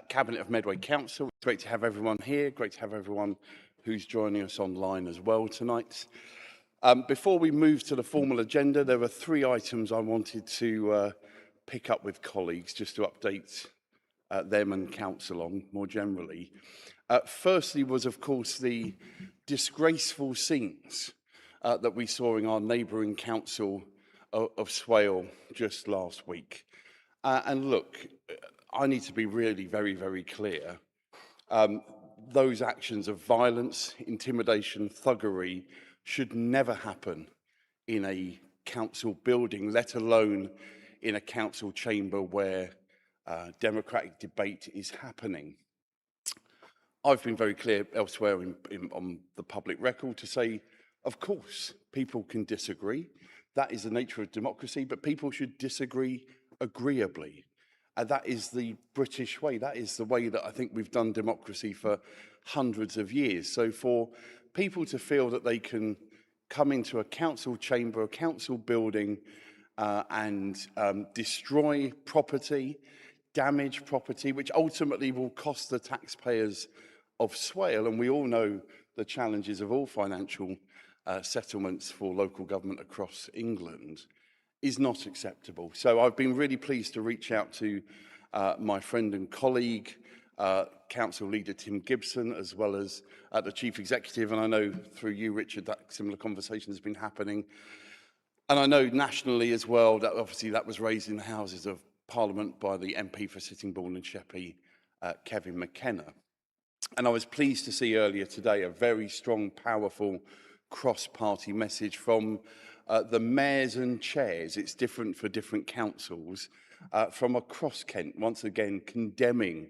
Cabinet of Medway Council. It's great to have everyone here, great to have everyone who's joining us online as well tonight. Before we move to the formal agenda, there were 3 items I wanted to pick up with colleagues just to update them and Council on more generally. Firstly was, of course, the disgraceful scenes that we saw in our neighbouring council of Swale just last week. And look, I need to be really very, very clear. Those actions of violence, intimidation, thuggery should never happen in a council building, let alone in a council chamber where democratic debate is happening. I've been very clear elsewhere on the public record to say, of course, people can disagree. That is the nature of democracy, but people should disagree agreeably. And that is the British way. That is the way that I think we've done democracy for hundreds of years. So for people to feel that they can come into a council chamber, a council building, and destroy property, damage property, which ultimately will cost the taxpayers of Swale, and we all know the challenges of all financial settlements for local government across England, is not acceptable. So I've been really pleased to reach out to my friend and colleague, Council Leader Tim Gibson, as well as the Chief Executive, and I know through you, Richard, that similar conversation has been happening. And I know nationally as well that obviously that was raised in the Houses of Parliament by the MP for Sittingbourne and Sheppey, Kevin McKenna. And I was pleased to see earlier today a very strong, powerful cross-party message from the mayors and chairs. It's different for different councils from across Kent, once again condemning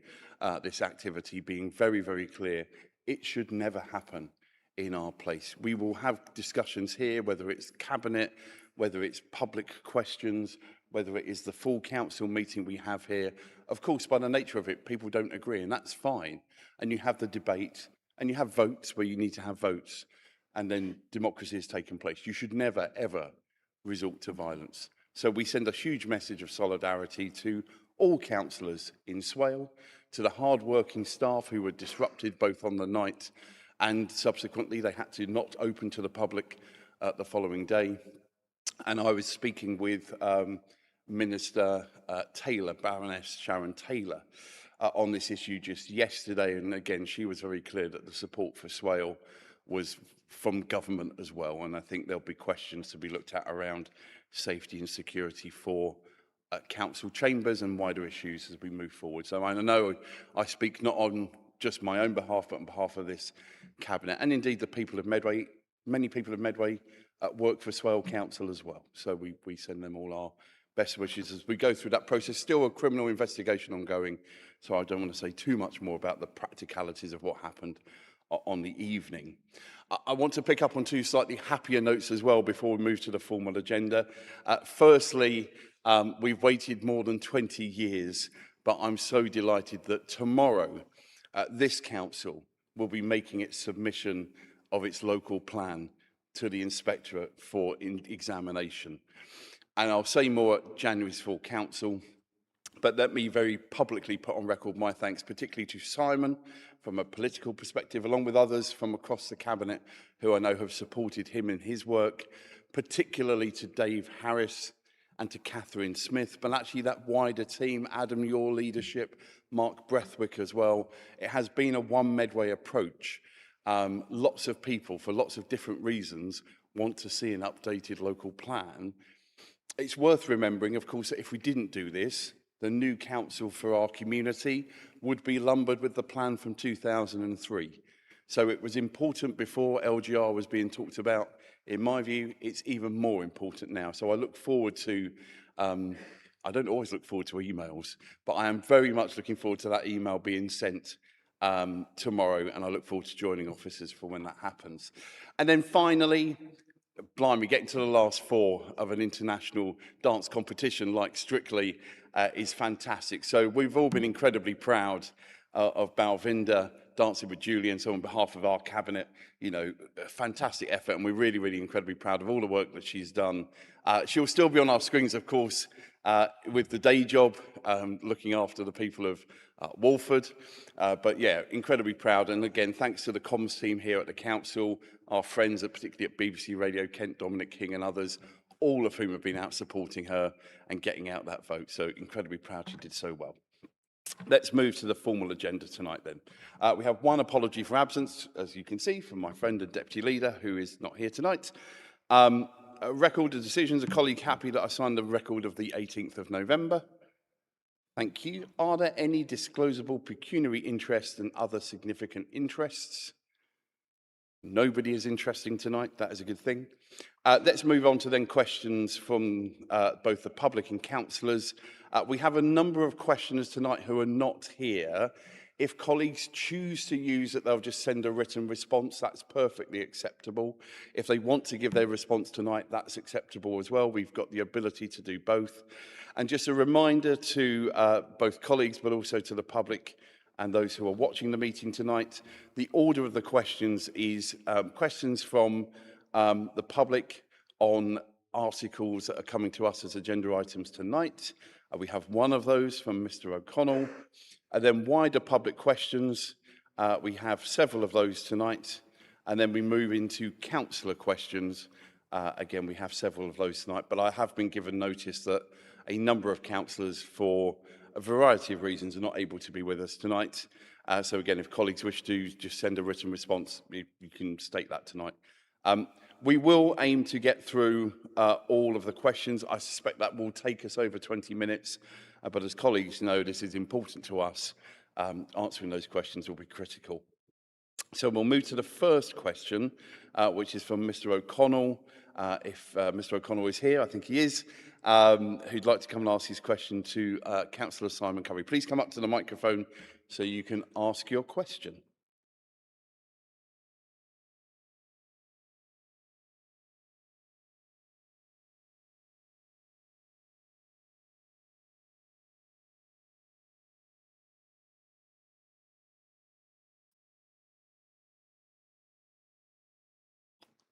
this activity, being very, very clear. It should never happen in our place. We will have discussions here, whether it's cabinet, whether it's public questions, whether it is the full council meeting we have here. Of course, by the nature of it, people don't agree, and that's fine. And you have the debate, and you have votes where you need to have votes, and then democracy has taken place. You should never, ever resort to violence. So we send a huge message of solidarity to all councillors in Swale, to the hard-working staff who were disrupted both on the night and subsequently they had to not open to the public the following day. And I was speaking with Minister Taylor, Baroness Sharon Taylor, on this issue just yesterday, and again she was very clear that the support for Swale was from government as well, and I think there'll be questions to be looked at around safety and security for council chambers and wider issues as we move forward. So I know I speak not on just my own behalf, but on behalf of this cabinet and indeed the people of Medway. Many people of Medway work for Swale Council as well, so we send them all our best wishes as we go through that process. Still a criminal investigation ongoing, so I don't want to say too much more about the practicalities of what happened on the evening. I want to pick up on 2 slightly happier notes as well before we move to the formal agenda. Firstly, we've waited more than 20 years, but I'm so delighted that tomorrow this council will be making its submission of its local plan to the Inspectorate for examination. And I'll say more at January's full council, but let me very publicly put on record my thanks, particularly to Simon from a political perspective, along with others from across the cabinet who I know have supported him in his work, particularly to Dave Harris and to Catherine Smith, but actually that wider team, Adam, your leadership, Mark Brethwick as well. It has been a one Medway approach. Lots of people, for lots of different reasons, want to see an updated local plan. It's worth remembering, of course, that if we didn't do this, the new council for our community would be lumbered with the plan from 2003. So it was important before LGR was being talked about. In my view, it's even more important now. So I look forward to, I don't always look forward to emails, but I am very much looking forward to that email being sent tomorrow, and I look forward to joining officers for when that happens. And then finally, blimey, getting to the last 4 of an international dance competition like Strictly is fantastic. So we've all been incredibly proud of Balvinda Dancing with Julian. So on behalf of our cabinet, you know, a fantastic effort, and we're really, really incredibly proud of all the work that she's done. She'll still be on our screens, of course, with the day job, looking after the people of Walford. But yeah, incredibly proud. And again, thanks to the comms team here at the council, our friends, particularly at BBC Radio Kent, Dominic King and others, all of whom have been out supporting her and getting out that vote. So incredibly proud she did so well. Let's move to the formal agenda tonight then. We have one apology for absence, as you can see, from my friend and deputy leader, who is not here tonight. A record of decisions. A colleague happy that I signed the record of the 18th of November. Thank you. Are there any disclosable pecuniary interests and other significant interests? Nobody is interesting tonight. That is a good thing. Let's move on to then questions from both the public and councillors. We have a number of questioners tonight who are not here. If colleagues choose to use it, they'll just send a written response. That's perfectly acceptable. If they want to give their response tonight, that's acceptable as well. We've got the ability to do both. And just a reminder to both colleagues, but also to the public and those who are watching the meeting tonight, the order of the questions is questions from the public on articles that are coming to us as agenda items tonight. We have one of those from Mr. O'Connell. And then wider public questions, we have several of those tonight. And then we move into councillor questions. Again, we have several of those tonight, but I have been given notice that a number of councillors, for a variety of reasons, are not able to be with us tonight. So again, if colleagues wish to just send a written response, you can state that tonight. We will aim to get through all of the questions. I suspect that will take us over 20 minutes. But as colleagues know, this is important to us. Answering those questions will be critical. So we'll move to the first question, which is from Mr. O'Connell. If Mr. O'Connell is here, I think he is, who'd like to come and ask his question to Councillor Simon Curry. Please come up to the microphone so you can ask your question.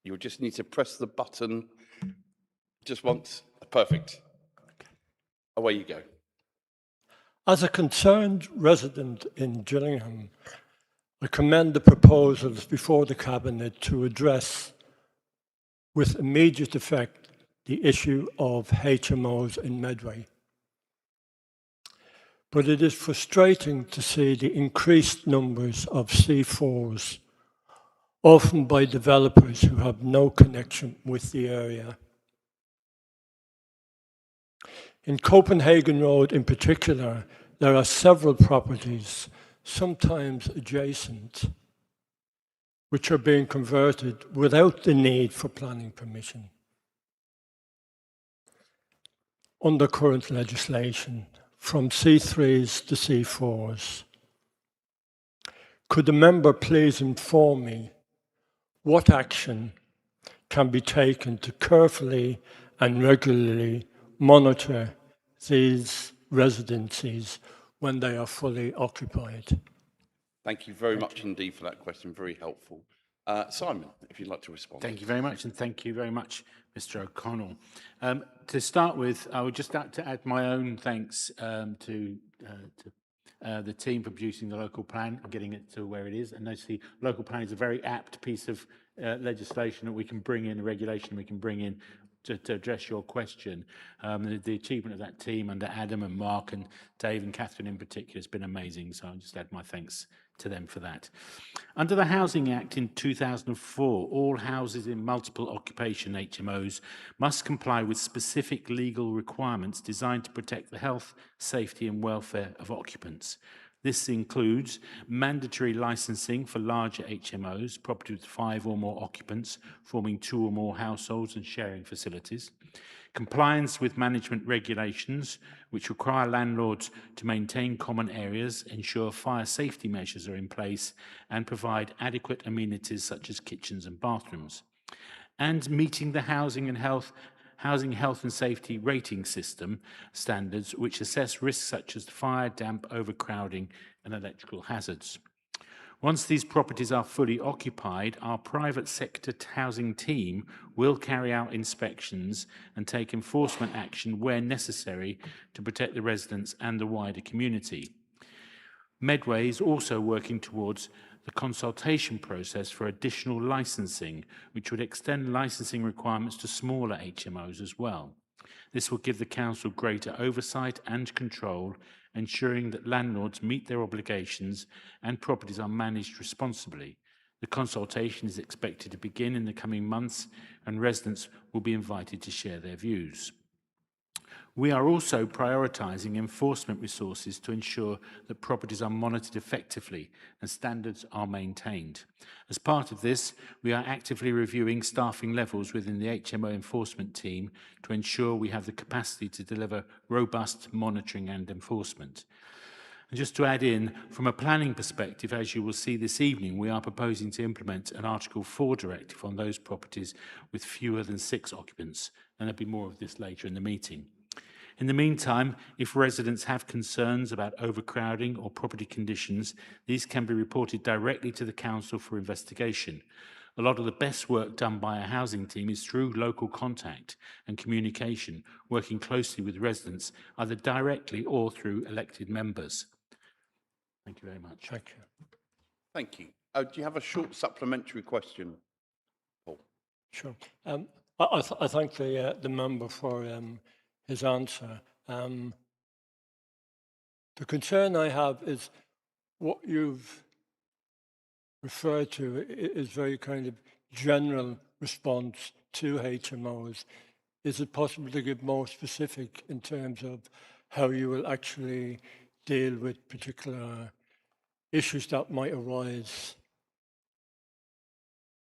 You'll just need to press the button just once. Perfect. Away you go. As a concerned resident in Gillingham, I commend the proposals before the Cabinet to address with immediate effect the issue of HMOs in Medway. But it is frustrating to see the increased numbers of C4s, often by developers who have no connection with the area. In Copenhagen Road in particular, there are several properties, sometimes adjacent, which are being converted without the need for planning permission. Under current legislation, from C3s to C4s. Could the member please inform me what action can be taken to carefully and regularly monitor these residencies when they are fully occupied? Thank you very much indeed for that question, very helpful. Simon, if you'd like to respond. Thank you very much, and thank you very much, Mr. O'Connell. To start with, I would just like to add my own thanks to the team for producing the local plan and getting it to where it is. And notice the local plan is a very apt piece of legislation that we can bring in, a regulation we can bring in to address your question. The achievement of that team under Adam and Mark and Dave and Catherine in particular has been amazing. So I'll just add my thanks to them for that. Under the Housing Act in 2004, all houses in multiple occupation HMOs must comply with specific legal requirements designed to protect the health, safety and welfare of occupants. This includes mandatory licensing for larger HMOs, property with 5 or more occupants, forming 2 or more households and sharing facilities. Compliance with management regulations, which require landlords to maintain common areas, ensure fire safety measures are in place, and provide adequate amenities such as kitchens and bathrooms. And meeting the housing health and safety rating system standards, which assess risks such as fire, damp, overcrowding, and electrical hazards. Once these properties are fully occupied, our private sector housing team will carry out inspections and take enforcement action where necessary to protect the residents and the wider community. Medway is also working towards the consultation process for additional licensing, which would extend licensing requirements to smaller HMOs as well. This will give the council greater oversight and control, ensuring that landlords meet their obligations and properties are managed responsibly. The consultation is expected to begin in the coming months, and residents will be invited to share their views. We are also prioritising enforcement resources to ensure that properties are monitored effectively and standards are maintained. As part of this, we are actively reviewing staffing levels within the HMO enforcement team to ensure we have the capacity to deliver robust monitoring and enforcement. And just to add in, from a planning perspective, as you will see this evening, we are proposing to implement an Article 4 directive on those properties with fewer than 6 occupants, and there'll be more of this later in the meeting. In the meantime, if residents have concerns about overcrowding or property conditions, these can be reported directly to the council for investigation. A lot of the best work done by a housing team is through local contact and communication, working closely with residents, either directly or through elected members. Thank you very much. Thank you. Thank you. Do you have a short supplementary question, Paul? Sure. I thank the member for his answer. The concern I have is what you've referred to is very kind of general response to HMOs. Is it possible to give more specific in terms of how you will actually deal with particular issues that might arise?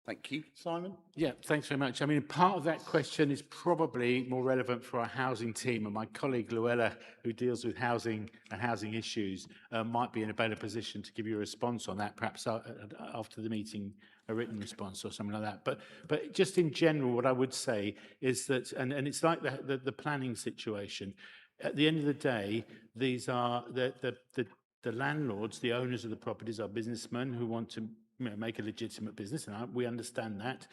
Thank you. Simon? Yeah, thanks very much. I mean, part of that question is probably more relevant for our housing team, and my colleague Luella, who deals with housing and housing issues, might be in a better position to give you a response on that, perhaps after the meeting, a written response or something like that. But just in general, what I would say is that, and it's like the planning situation. At the end of the day, these are the landlords, the owners of the properties, are businessmen who want to make a legitimate business, and we understand that.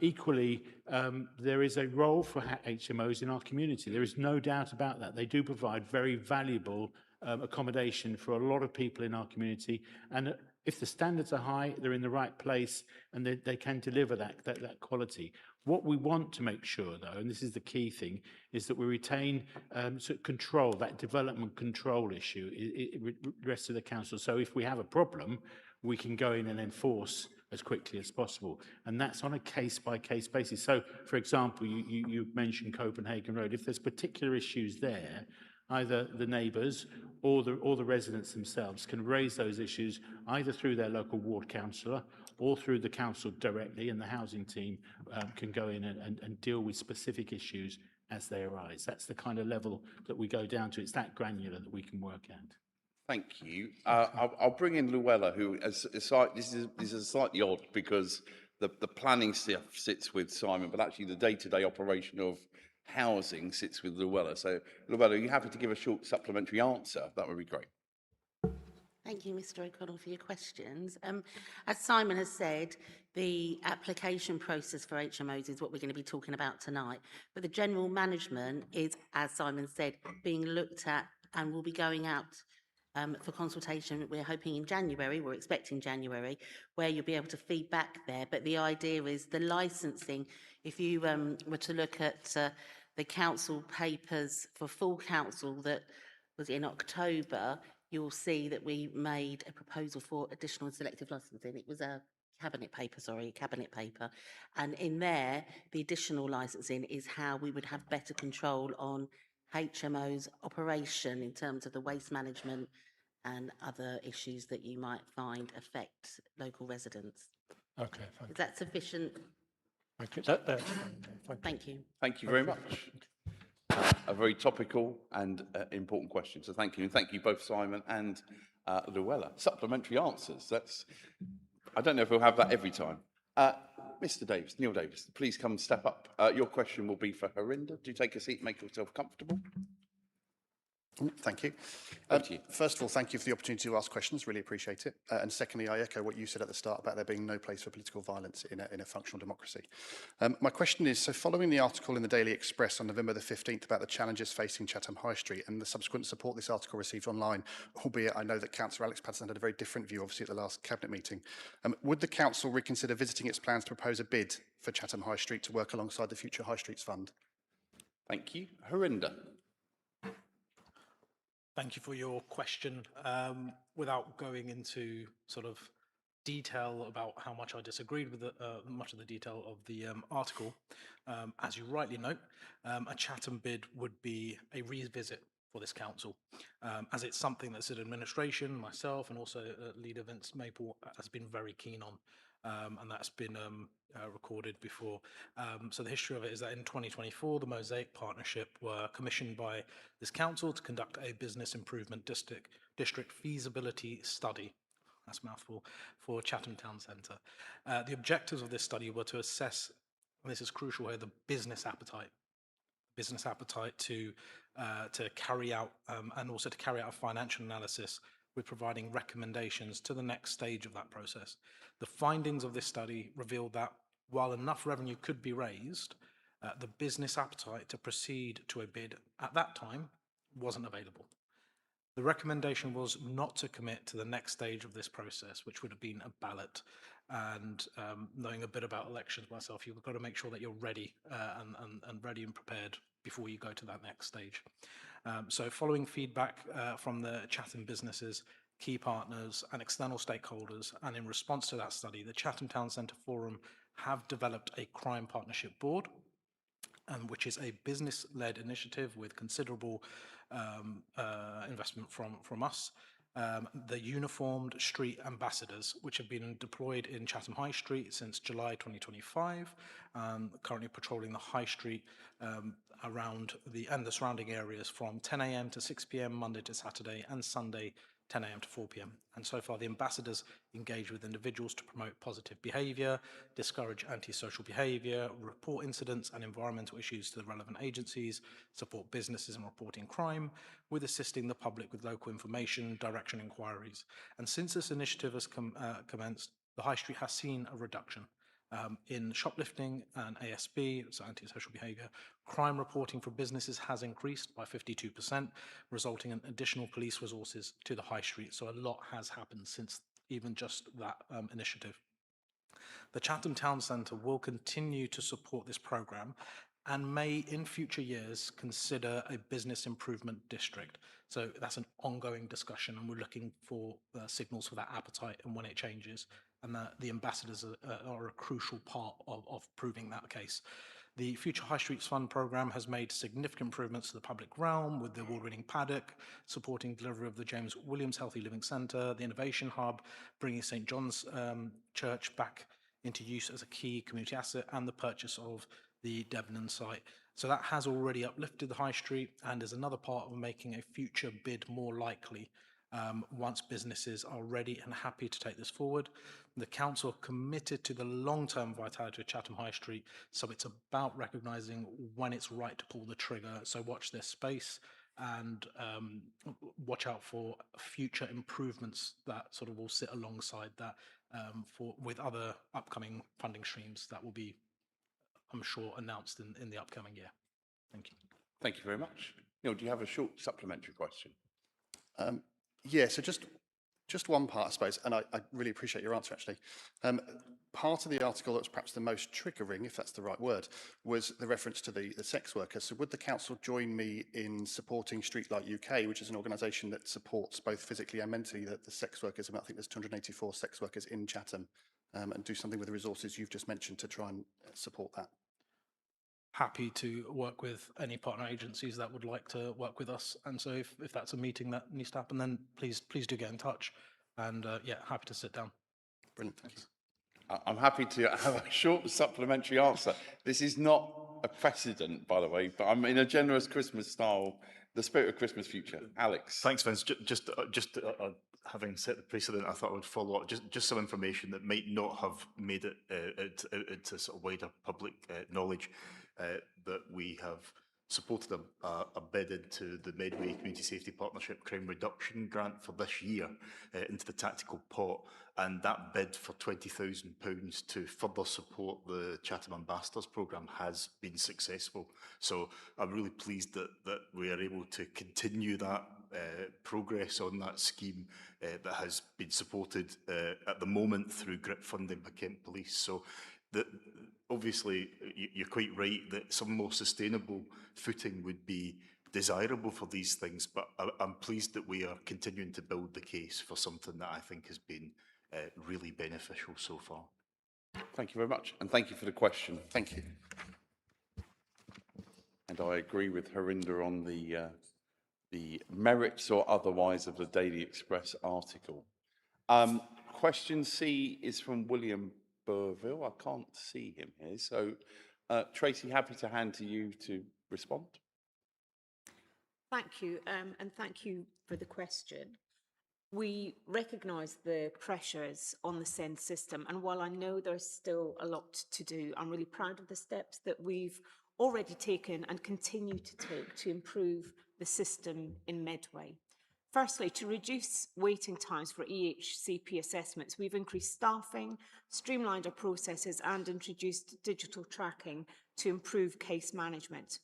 Equally, there is a role for HMOs in our community. There is no doubt about that. They do provide very valuable accommodation for a lot of people in our community, and if the standards are high, they're in the right place, and they can deliver that quality. What we want to make sure, though, and this is the key thing, is that we retain sort of control, that development control issue. It rests with the council. So if we have a problem, we can go in and enforce as quickly as possible. And that's on a case-by-case basis. So, for example, you mentioned Copenhagen Road. If there's particular issues there, either the neighbours or the residents themselves can raise those issues either through their local ward councillor or through the council directly, and the housing team can go in and deal with specific issues as they arise. That's the kind of level that we go down to. It's that granular that we can work at. Thank you. I'll bring in Luella, who this is slightly odd because the planning stuff sits with Simon, but actually the day-to-day operation of housing sits with Luella. So, Luella, are you happy to give a short supplementary answer? That would be great. Thank you, Mr. O'Connell, for your questions. As Simon has said, the application process for HMOs is what we're going to be talking about tonight. But the general management is, as Simon said, being looked at and will be going out for consultation. We're hoping in January, we're expecting January, where you'll be able to feed back there. But the idea is the licensing. If you were to look at the council papers for full council that was in October, you'll see that we made a proposal for additional and selective licensing. It was a cabinet paper. And in there, the additional licensing is how we would have better control on HMO's operation in terms of the waste management and other issues that you might find affect local residents. Okay, fine. Is that sufficient? Okay, that's fine. Thank you. Thank you very much. A very topical and important question. So thank you. And thank you both, Simon and Luella. Supplementary answers. I don't know if we'll have that every time. Mr. Davis, Neil Davis, please come step up. Your question will be for Harinder. Do take a seat, make yourself comfortable. Thank you. Over to you. First of all, thank you for the opportunity to ask questions. Really appreciate it. And secondly, I echo what you said at the start about there being no place for political violence in a functional democracy. My question is, so following the article in the Daily Express on November the 15th about the challenges facing Chatham High Street and the subsequent support this article received online, albeit I know that Councillor Alex Patterson had a very different view, obviously, at the last Cabinet meeting, would the Council reconsider visiting its plans to propose a bid for Chatham High Street to work alongside the Future High Streets Fund? Thank you. Harinder. Thank you for your question. Without going into sort of detail about how much I disagreed with much of the detail of the article, as you rightly note, a Chatham bid would be a revisit for this council, as it's something that city administration, myself, and also leader Vince Maple has been very keen on. And that's been recorded before. So the history of it is that in 2024, the Mosaic Partnership were commissioned by this council to conduct a business improvement district feasibility study, that's a mouthful, for Chatham Town Centre. The objectives of this study were to assess, and this is crucial here, the business appetite to carry out and also to carry out a financial analysis with providing recommendations to the next stage of that process. The findings of this study revealed that while enough revenue could be raised, the business appetite to proceed to a bid at that time wasn't available. The recommendation was not to commit to the next stage of this process, which would have been a ballot. And knowing a bit about elections myself, you've got to make sure that you're ready and ready and prepared before you go to that next stage. So following feedback from the Chatham businesses, key partners and external stakeholders, and in response to that study, the Chatham Town Centre Forum have developed a crime partnership board, which is a business-led initiative with considerable investment from us. The uniformed street ambassadors, which have been deployed in Chatham High Street since July 2025, currently patrolling the High Street around the surrounding areas from 10 a.m. to 6 p.m. Monday to Saturday, and Sunday 10 a.m. to 4 p.m. And so far, the ambassadors engage with individuals to promote positive behaviour, discourage antisocial behaviour, report incidents and environmental issues to the relevant agencies, support businesses in reporting crime, with assisting the public with local information, direction inquiries. And since this initiative has commenced, the High Street has seen a reduction in shoplifting and ASB, so antisocial behaviour. Crime reporting for businesses has increased by 52%, resulting in additional police resources to the High Street. So a lot has happened since even just that initiative. The Chatham Town Centre will continue to support this programme and may in future years consider a business improvement district. So that's an ongoing discussion, and we're looking for signals for that appetite and when it changes. And the ambassadors are a crucial part of proving that case. The Future High Streets Fund programme has made significant improvements to the public realm, with the award-winning paddock, supporting delivery of the James Williams Healthy Living Centre, the Innovation Hub, bringing St John's Church back into use as a key community asset, and the purchase of the Debenham site. So that has already uplifted the High Street and is another part of making a future bid more likely once businesses are ready and happy to take this forward. The council are committed to the long-term vitality of Chatham High Street, so it's about recognising when it's right to pull the trigger. So watch this space and watch out for future improvements that sort of will sit alongside that with other upcoming funding streams that will be, I'm sure, announced in the upcoming year. Thank you. Thank you very much. Neil, do you have a short supplementary question? Yeah, so just one part, I suppose, and I really appreciate your answer, actually. Part of the article that was perhaps the most triggering, if that's the right word, was the reference to the sex workers. So would the council join me in supporting Streetlight UK, which is an organisation that supports both physically and mentally the sex workers? I think there's 284 sex workers in Chatham, and do something with the resources you've just mentioned to try and support that? Happy to work with any partner agencies that would like to work with us. And so if that's a meeting that needs to happen, then please do get in touch. And yeah, happy to sit down. Brilliant, thanks. I'm happy to have a short supplementary answer. This is not a precedent, by the way, but I'm in a generous Christmas style, the spirit of Christmas future. Alex. Thanks, Vince. Just having set the precedent, I thought I would follow up just some information that might not have made it into sort of wider public knowledge, that we have supported a bid into the Medway Community Safety Partnership Crime Reduction Grant for this year into the tactical pot, and that bid for £20,000 to further support the Chatham Ambassadors programme has been successful. So I'm really pleased that we are able to continue that progress on that scheme that has been supported at the moment through GRIP funding by Kent Police. So obviously, you're quite right that some more sustainable footing would be desirable for these things, but I'm pleased that we are continuing to build the case for something that I think has been really beneficial so far. Thank you very much, and thank you for the question. Thank you. And I agree with Harinder on the merits or otherwise of the Daily Express article. Question C is from William Burville. I can't see him here. So, Tracy, happy to hand to you to respond. Thank you, and thank you for the question. We recognise the pressures on the SEND system, and while I know there's still a lot to do, I'm really proud of the steps that we've already taken and continue to take to improve the system in Medway. Firstly, to reduce waiting times for EHCP assessments, we've increased staffing, streamlined our processes and introduced digital tracking to improve case management.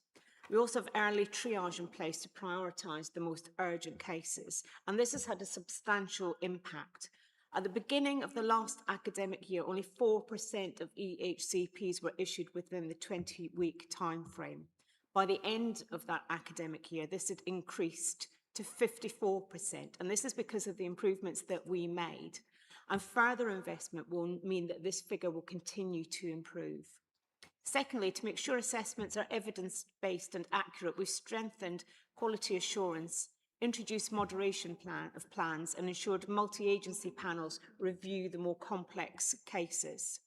We also have early triage in place to prioritise the most urgent cases, and this has had a substantial impact. At the beginning of the last academic year, only 4% of EHCPs were issued within the 20-week timeframe. By the end of that academic year, this had increased to 54%, and this is because of the improvements that we made. And further investment will mean that this figure will continue to improve. Secondly, to make sure assessments are evidence-based and accurate, we've strengthened quality assurance, introduced moderation of plans, and ensured multi-agency panels review the more complex cases.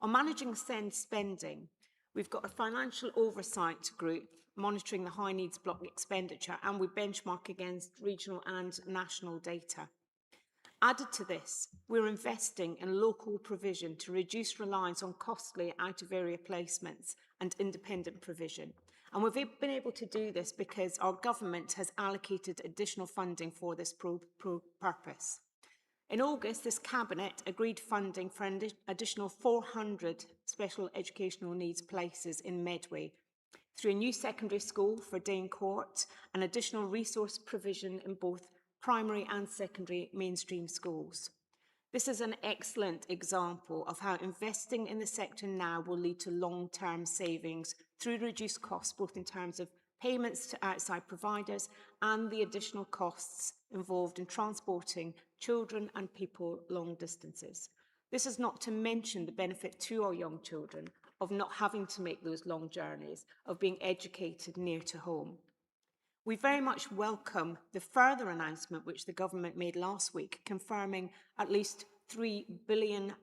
On managing SEND spending, we've got a financial oversight group monitoring the high needs block expenditure, and we benchmark against regional and national data. Added to this, we're investing in local provision to reduce reliance on costly out-of-area placements and independent provision. And we've been able to do this because our government has allocated additional funding for this purpose. In August, this Cabinet agreed funding for an additional 400 special educational needs places in Medway through a new secondary school for Dane Court and additional resource provision in both primary and secondary mainstream schools. This is an excellent example of how investing in the sector now will lead to long-term savings through reduced costs, both in terms of payments to outside providers and the additional costs involved in transporting children and people long distances. This is not to mention the benefit to our young children of not having to make those long journeys, of being educated near to home. We very much welcome the further announcement which the government made last week, confirming at least £3 billion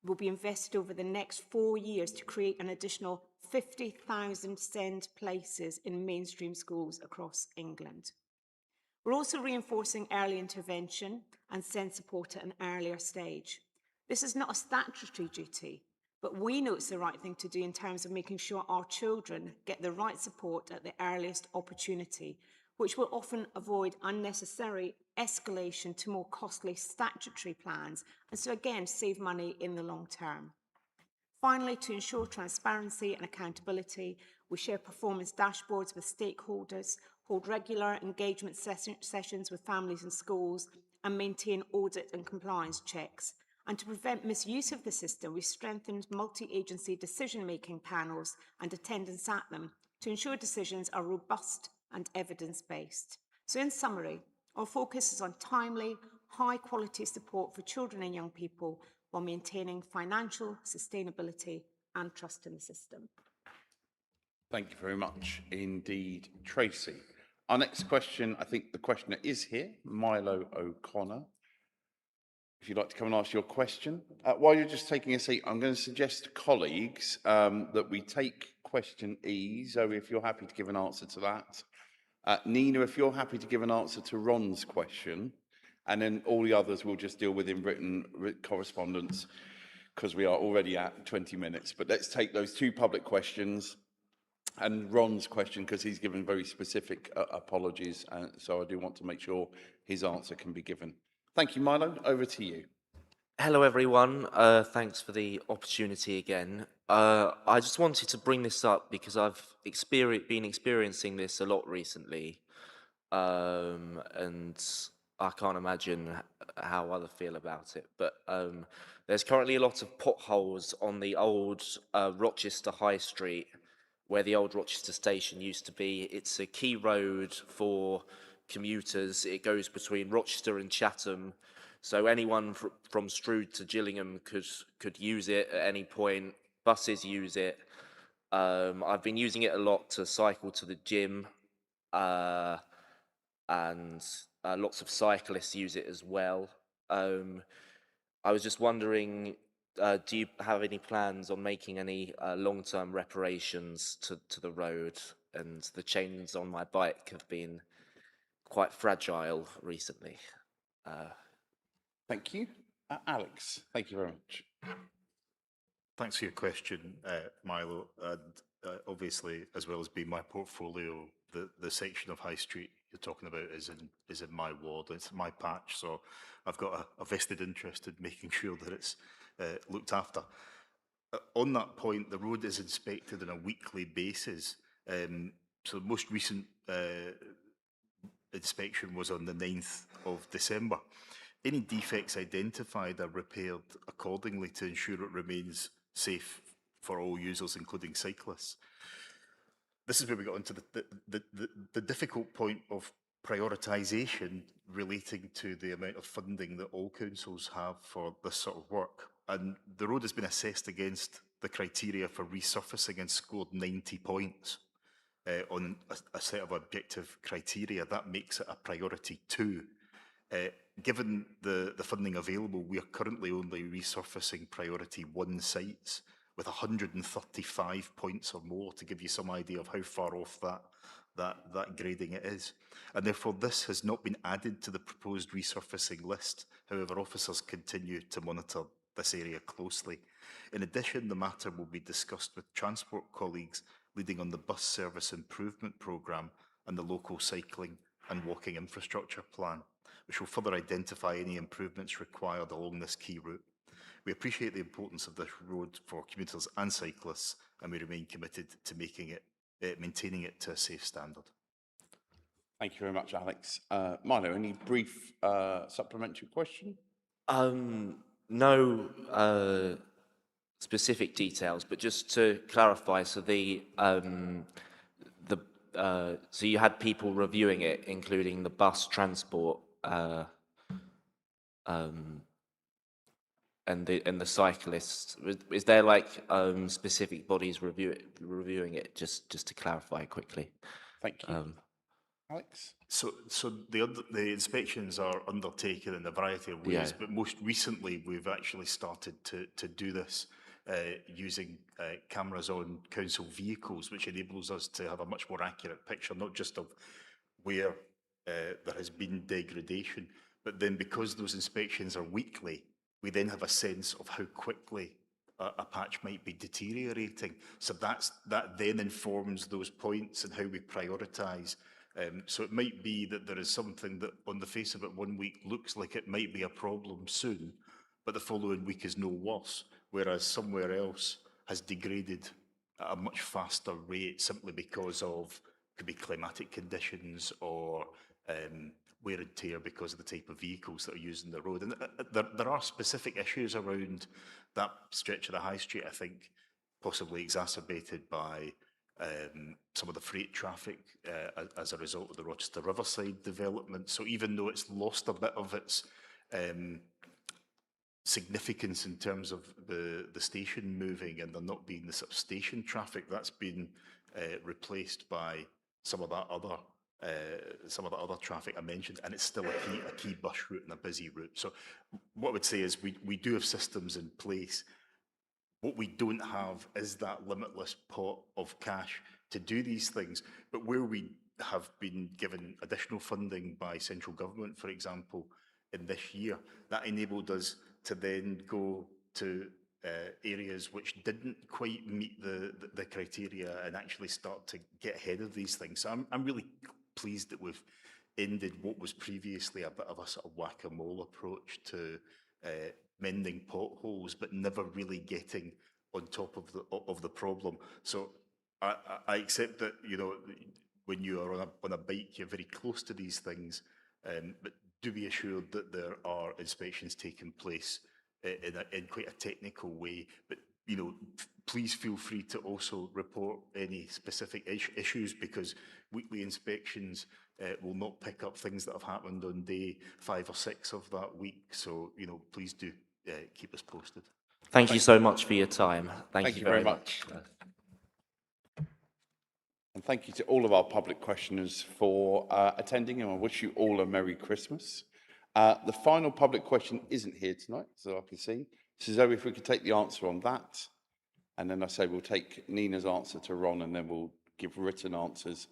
will be invested over the next 4 years to create an additional 50,000 SEND places in mainstream schools across England. We're also reinforcing early intervention and SEND support at an earlier stage. This is not a statutory duty, but we know it's the right thing to do in terms of making sure our children get the right support at the earliest opportunity, which will often avoid unnecessary escalation to more costly statutory plans, and so again save money in the long term. Finally, to ensure transparency and accountability, we share performance dashboards with stakeholders, hold regular engagement sessions with families and schools, and maintain audit and compliance checks. And to prevent misuse of the system, we've strengthened multi-agency decision-making panels and attendance at them to ensure decisions are robust and evidence-based. So in summary, our focus is on timely, high-quality support for children and young people while maintaining financial sustainability and trust in the system. Thank you very much indeed, Tracy. Our next question, I think the questioner is here, Milo O'Connor. If you'd like to come and ask your question. While you're just taking a seat, I'm going to suggest to colleagues that we take question E. Zoe, if you're happy to give an answer to that. Nina, if you're happy to give an answer to Ron's question. And then all the others we'll just deal with in written correspondence because we are already at 20 minutes. But let's take those two public questions. And Ron's question, because he's given very specific apologies, so I do want to make sure his answer can be given. Thank you, Milo. Over to you. Hello, everyone. Thanks for the opportunity again. I just wanted to bring this up because I've been experiencing this a lot recently, and I can't imagine how others feel about it. But there's currently a lot of potholes on the old Rochester High Street, where the old Rochester station used to be. It's a key road for commuters. It goes between Rochester and Chatham. So anyone from Strood to Gillingham could use it at any point. Buses use it. I've been using it a lot to cycle to the gym, and lots of cyclists use it as well. I was just wondering, do you have any plans on making any long-term reparations to the road? And the chains on my bike have been quite fragile recently. Thank you. Alex, thank you very much. Thanks for your question, Milo. And obviously, as well as being my portfolio, the section of High Street you're talking about is in my ward. It's my patch, so I've got a vested interest in making sure that it's looked after. On that point, the road is inspected on a weekly basis. So the most recent inspection was on the 9th of December. Any defects identified are repaired accordingly to ensure it remains safe for all users, including cyclists. This is where we got into the difficult point of prioritisation relating to the amount of funding that all councils have for this sort of work. And the road has been assessed against the criteria for resurfacing and scored 90 points on a set of objective criteria. That makes it a priority 2. Given the funding available, we are currently only resurfacing priority 1 sites with 135 points or more, to give you some idea of how far off that grading it is. And therefore, this has not been added to the proposed resurfacing list. However, officers continue to monitor this area closely. In addition, the matter will be discussed with transport colleagues leading on the bus service improvement programme and the local cycling and walking infrastructure plan, which will further identify any improvements required along this key route. We appreciate the importance of this road for commuters and cyclists, and we remain committed to maintaining it to a safe standard. Thank you very much, Alex. Milo, any brief supplementary question? No specific details, but just to clarify, so so you had people reviewing it, including the bus transport and the cyclists. Is there like specific bodies reviewing it? Just to clarify quickly. Thank you. Alex? So the inspections are undertaken in a variety of ways, but most recently we've actually started to do this using cameras on council vehicles, which enables us to have a much more accurate picture, not just of where there has been degradation, but then because those inspections are weekly, we then have a sense of how quickly a patch might be deteriorating. So that then informs those points and how we prioritise. So it might be that there is something that on the face of it 1 week looks like it might be a problem soon, but the following week is no worse, whereas somewhere else has degraded at a much faster rate simply because of, could be climatic conditions or wear and tear because of the type of vehicles that are using the road. And there are specific issues around that stretch of the high street, I think, possibly exacerbated by some of the freight traffic as a result of the Rochester Riverside development. So even though it's lost a bit of its significance in terms of the station moving and there not being the sort of station traffic, that's been replaced by some of that other traffic I mentioned, and it's still a key bus route and a busy route. So what I would say is we do have systems in place. What we don't have is that limitless pot of cash to do these things. But where we have been given additional funding by central government, for example, in this year, that enabled us to then go to areas which didn't quite meet the criteria and actually start to get ahead of these things. So I'm really pleased that we've ended what was previously a bit of a sort of whack-a-mole approach to mending potholes, but never really getting on top of the problem. So I accept that, you know, when you are on a bike, you're very close to these things, but do be assured that there are inspections taking place in quite a technical way. But, you know, please feel free to also report any specific issues, because weekly inspections will not pick up things that have happened on day 5 or 6 of that week. So, you know, please do keep us posted. Thank you so much for your time. Thank you very much. And thank you to all of our public questioners for attending, and I wish you all a Merry Christmas. The final public question isn't here tonight, so I can see. So Zoe, if we could take the answer on that, and then I say we'll take Nina's answer to Ron, and then we'll give written answers.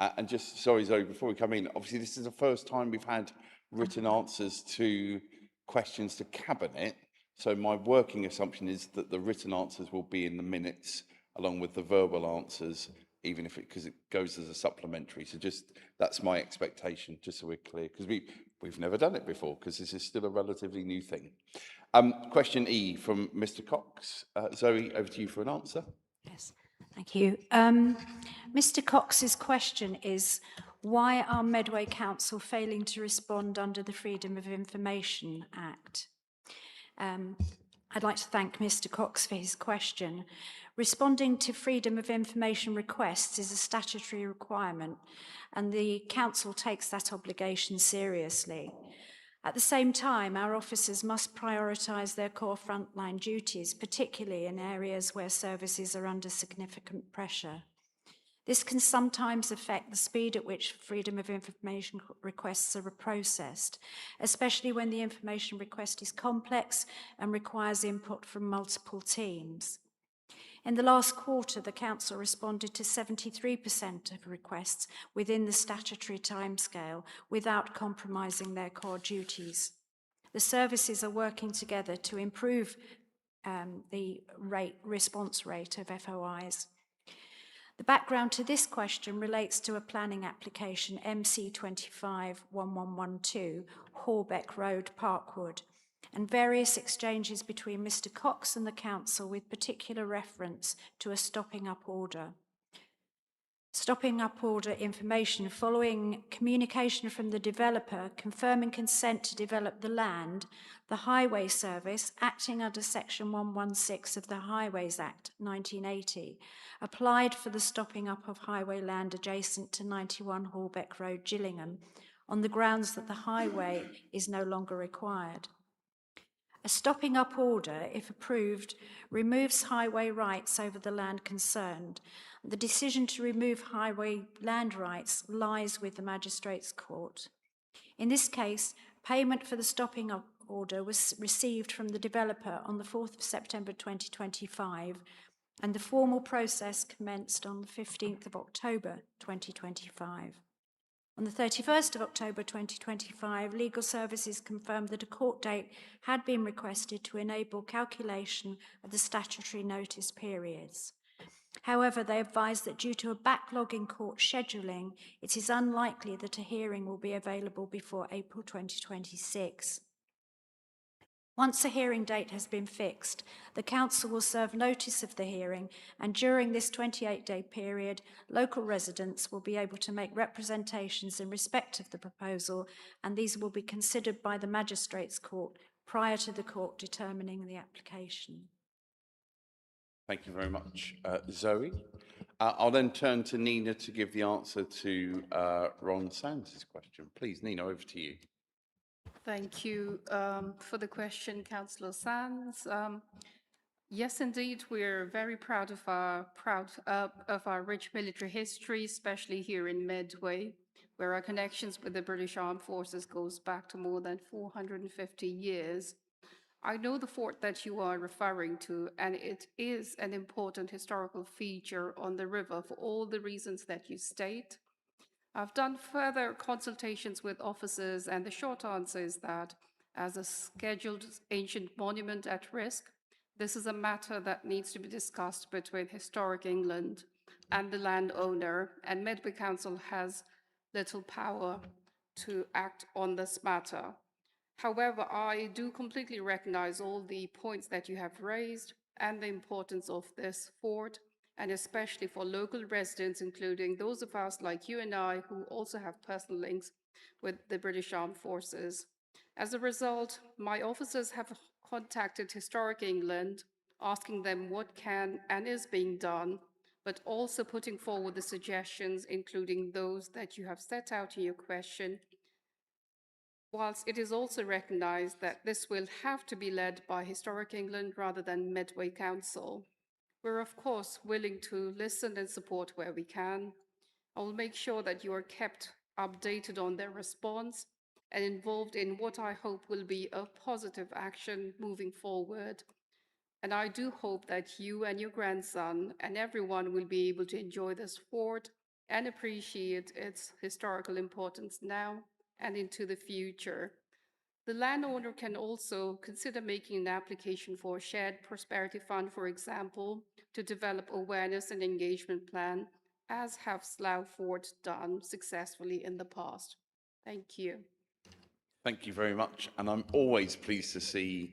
And just, sorry Zoe, before we come in, obviously this is the first time we've had written answers to questions to Cabinet. So my working assumption is that the written answers will be in the minutes along with the verbal answers, even if because it goes as a supplementary. So just, that's my expectation, just so we're clear, because we've never done it before, because this is still a relatively new thing. Question E from Mr. Cox. Zoe, over to you for an answer. Yes, thank you. Mr. Cox's question is, why are Medway Council failing to respond under the Freedom of Information Act? I'd like to thank Mr. Cox for his question. Responding to Freedom of Information requests is a statutory requirement, and the Council takes that obligation seriously. At the same time, our officers must prioritise their core frontline duties, particularly in areas where services are under significant pressure. This can sometimes affect the speed at which Freedom of Information requests are processed, especially when the information request is complex and requires input from multiple teams. In the last quarter, the Council responded to 73% of requests within the statutory timescale without compromising their core duties. The services are working together to improve the response rate of FOIs. The background to this question relates to a planning application MC251112, Horbeck Road, Parkwood, and various exchanges between Mr. Cox and the Council with particular reference to a stopping up order. Stopping up order information following communication from the developer confirming consent to develop the land, the Highway Service, acting under Section 116 of the Highways Act 1980, applied for the stopping up of highway land adjacent to 91 Horbeck Road, Gillingham, on the grounds that the highway is no longer required. A stopping up order, if approved, removes highway rights over the land concerned. The decision to remove highway land rights lies with the Magistrates' Court. In this case, payment for the stopping up order was received from the developer on the 4th of September 2025, and the formal process commenced on the 15th of October 2025. On the 31st of October 2025, Legal Services confirmed that a court date had been requested to enable calculation of the statutory notice periods. However, they advised that due to a backlog in court scheduling, it is unlikely that a hearing will be available before April 2026. Once a hearing date has been fixed, the Council will serve notice of the hearing, and during this 28-day period, local residents will be able to make representations in respect of the proposal, and these will be considered by the Magistrates' Court prior to the court determining the application. Thank you very much, Zoe. I'll then turn to Nina to give the answer to Ron Sands' question. Please, Nina, over to you. Thank you for the question, Councillor Sands. Yes, indeed, we're very proud of our rich military history, especially here in Medway, where our connections with the British Armed Forces goes back to more than 450 years. I know the fort that you are referring to, and it is an important historical feature on the river for all the reasons that you state. I've done further consultations with officers, and the short answer is that as a scheduled ancient monument at risk, This is a matter that needs to be discussed between Historic England and the landowner, and Medway Council has little power to act on this matter. However, I do completely recognize all the points that you have raised and the importance of this fort, and especially for local residents, including those of us like you and I who also have personal links with the British Armed Forces. As a result, my officers have contacted Historic England, asking them what can and is being done, but also putting forward the suggestions, including those that you have set out in your question, whilst it is also recognized that this will have to be led by Historic England rather than Medway Council. We're of course willing to listen and support where we can. I will make sure that you are kept updated on their response and involved in what I hope will be a positive action moving forward. And I do hope that you and your grandson and everyone will be able to enjoy this fort and appreciate its historical importance now and into the future. The landowner can also consider making an application for a shared prosperity fund, for example, to develop awareness and engagement plan, as have Slough Fort done successfully in the past. Thank you. Thank you very much. And I'm always pleased to see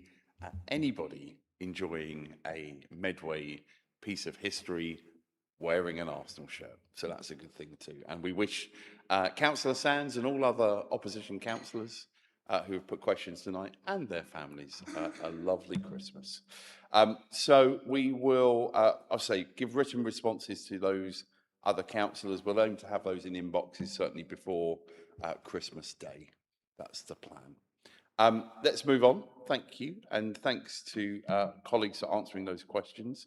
anybody enjoying a Medway piece of history wearing an Arsenal shirt. So that's a good thing too. And we wish Councillor Sands and all other opposition councillors who have put questions tonight and their families a lovely Christmas. So we will, I'll say, give written responses to those other councillors. We'll aim to have those in inboxes certainly before Christmas Day. That's the plan. Let's move on. Thank you. And thanks to colleagues for answering those questions.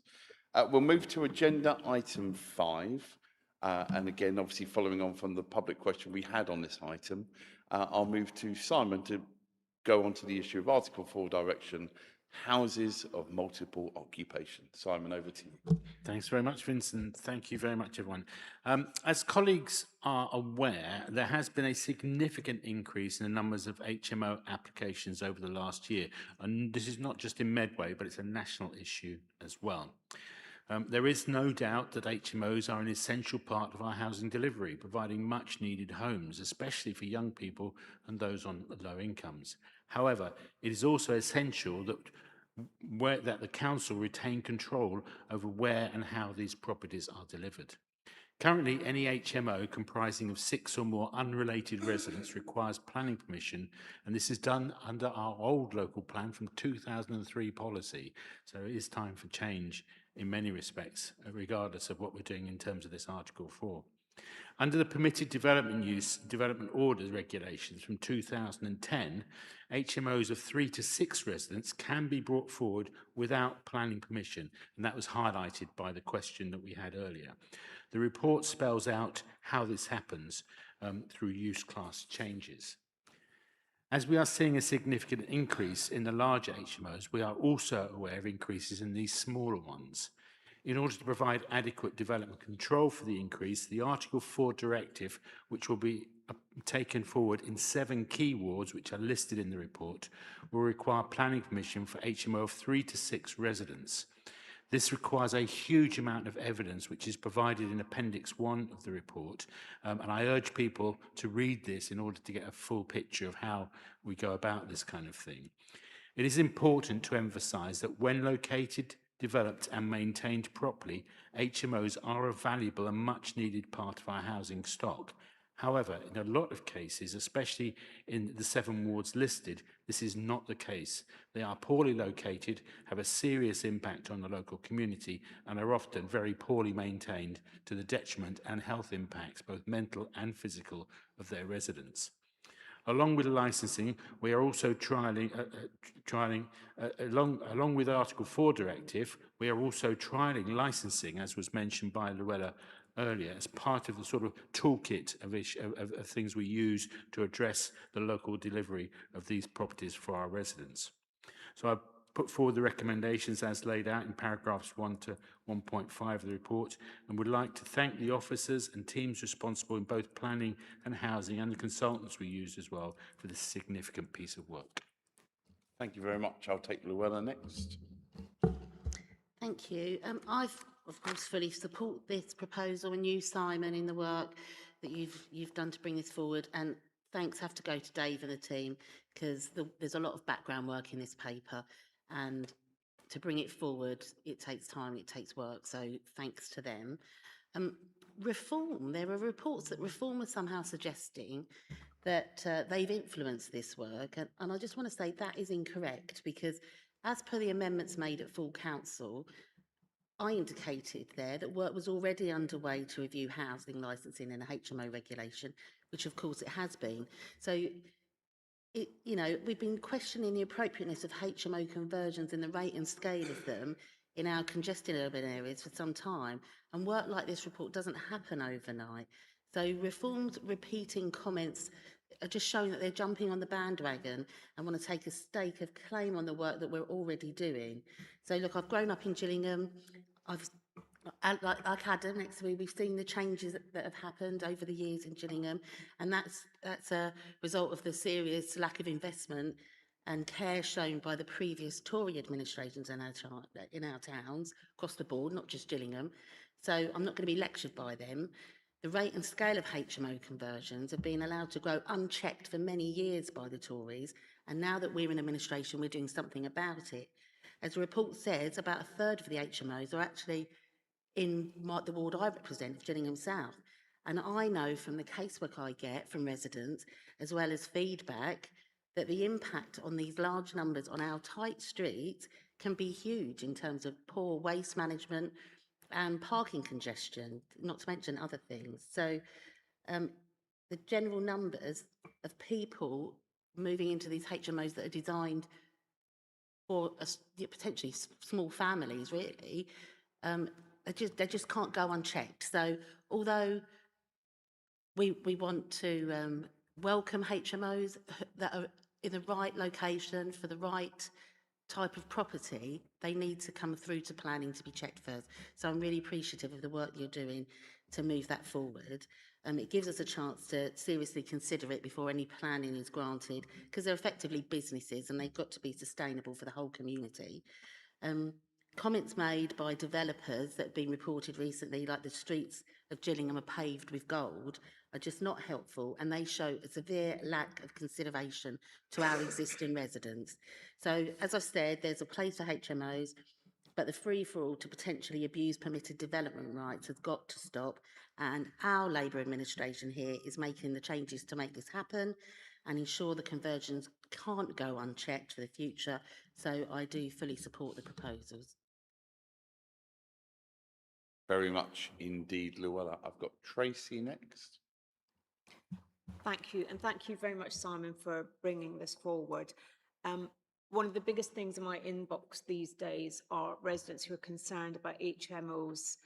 We'll move to agenda item 5. And again, obviously following on from the public question we had on this item, I'll move to Simon to go on to the issue of Article 4 direction, houses of multiple occupation. Simon, over to you. Thanks very much, Vincent. Thank you very much, everyone. As colleagues are aware, there has been a significant increase in the numbers of HMO applications over the last year. And this is not just in Medway, but it's a national issue as well. There is no doubt that HMOs are an essential part of our housing delivery, providing much needed homes, especially for young people and those on low incomes. However, it is also essential that the council retain control over where and how these properties are delivered. Currently, any HMO comprising of 6 or more unrelated residents requires planning permission, and this is done under our old local plan from 2003 policy. So it is time for change in many respects, regardless of what we're doing in terms of this Article 4. Under the permitted development orders regulations from 2010, HMOs of 3 to 6 residents can be brought forward without planning permission, and that was highlighted by the question that we had earlier. The report spells out how this happens through use class changes. As we are seeing a significant increase in the larger HMOs, we are also aware of increases in these smaller ones. In order to provide adequate development control for the increase, the Article 4 directive, which will be taken forward in 7 key wards, which are listed in the report, will require planning permission for HMO of 3 to 6 residents. This requires a huge amount of evidence, which is provided in Appendix 1 of the report, and I urge people to read this in order to get a full picture of how we go about this kind of thing. It is important to emphasise that when located, developed and maintained properly, HMOs are a valuable and much needed part of our housing stock. However, in a lot of cases, especially in the 7 wards listed, this is not the case. They are poorly located, have a serious impact on the local community, and are often very poorly maintained to the detriment and health impacts, both mental and physical, of their residents. Along with licensing, we are also along with Article 4 directive, we are also trialling licensing, as was mentioned by Luella earlier, as part of the sort of toolkit of things we use to address the local delivery of these properties for our residents. So I've put forward the recommendations as laid out in paragraphs 1 to 1.5 of the report, and would like to thank the officers and teams responsible in both planning and housing, and the consultants we used as well, for this significant piece of work. Thank you very much. I'll take Luella next. Thank you. I've, of course, fully support this proposal and you, Simon, in the work that you've done to bring this forward. And thanks have to go to Dave and the team, because there's a lot of background work in this paper, and to bring it forward, it takes time, it takes work. So thanks to them. Reform. There are reports that Reform are somehow suggesting that they've influenced this work, and I just want to say that is incorrect, because as per the amendments made at full council, I indicated there that work was already underway to review housing licensing and HMO regulation, which of course it has been. So, we've been questioning the appropriateness of HMO conversions and the rate and scale of them in our congested urban areas for some time, and work like this report doesn't happen overnight. So Reform's repeating comments are just showing that they're jumping on the bandwagon and want to take a stake of claim on the work that we're already doing. So look, I've grown up in Gillingham. Like Adam next to me, we've seen the changes that have happened over the years in Gillingham, and that's a result of the serious lack of investment and care shown by the previous Tory administrations in our towns across the board, not just Gillingham. So I'm not going to be lectured by them. The rate and scale of HMO conversions have been allowed to grow unchecked for many years by the Tories, and now that we're in administration, we're doing something about it. As the report says, about a third of the HMOs are actually in the ward I represent, Gillingham South. And I know from the casework I get from residents, as well as feedback, that the impact on these large numbers on our tight streets can be huge in terms of poor waste management and parking congestion, not to mention other things. So the general numbers of people moving into these HMOs that are designed for potentially small families, really, they just can't go unchecked. So although we want to welcome HMOs that are in the right location for the right type of property, they need to come through to planning to be checked first. So I'm really appreciative of the work you're doing to move that forward. It gives us a chance to seriously consider it before any planning is granted, because they're effectively businesses and they've got to be sustainable for the whole community. Comments made by developers that have been reported recently, like the streets of Gillingham are paved with gold, are just not helpful, and they show a severe lack of consideration to our existing residents. So, as I've said, there's a place for HMOs, but the free-for-all to potentially abuse permitted development rights has got to stop, and our Labour administration here is making the changes to make this happen and ensure the conversions can't go unchecked for the future. So I do fully support the proposals. Very much indeed, Luella. I've got Tracy next. Thank you, and thank you very much, Simon, for bringing this forward. One of the biggest things in my inbox these days are residents who are concerned about HMOs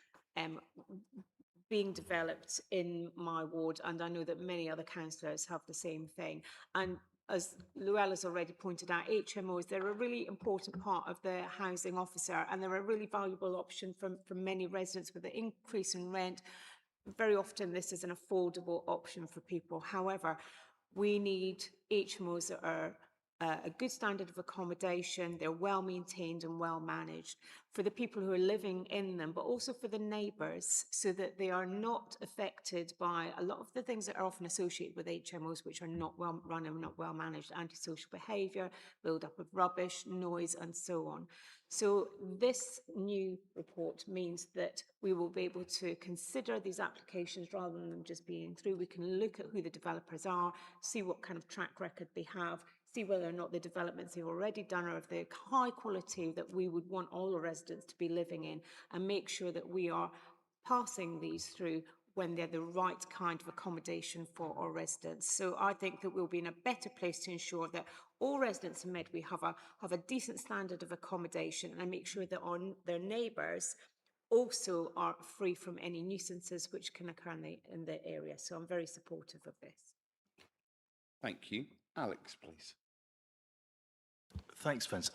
being developed in my ward, and I know that many other councillors have the same thing. And as Luella's already pointed out, HMOs, they're a really important part of the housing officer, and they're a really valuable option for many residents. With the increase in rent, very often this is an affordable option for people. However, we need HMOs that are a good standard of accommodation, they're well maintained and well managed for the people who are living in them, but also for the neighbours, so that they are not affected by a lot of the things that are often associated with HMOs, which are not well run and not well managed: antisocial behaviour, build-up of rubbish, noise, and so on. So this new report means that we will be able to consider these applications rather than them just being through. We can look at who the developers are, see what kind of track record they have, see whether or not the developments they've already done are of the high quality that we would want all the residents to be living in, and make sure that we are passing these through when they're the right kind of accommodation for our residents. So I think that we'll be in a better place to ensure that all residents in Medway have a decent standard of accommodation, and make sure that their neighbours also are free from any nuisances which can occur in the area. So I'm very supportive of this. Thank you. Alex, please. Thanks, Vince.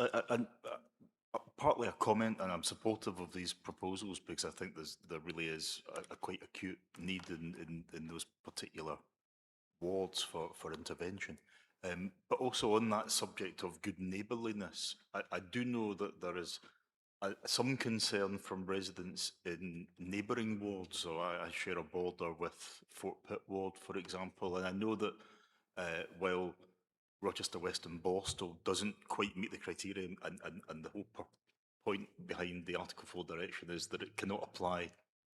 Partly a comment, and I'm supportive of these proposals because I think there really is a quite acute need in those particular wards for intervention. But also on that subject of good neighbourliness, I do know that there is some concern from residents in neighbouring wards. So I share a border with Fort Pitt ward, for example, and I know that while Rochester West and Borstal doesn't quite meet the criteria, and the whole point behind the Article 4 direction is that it cannot apply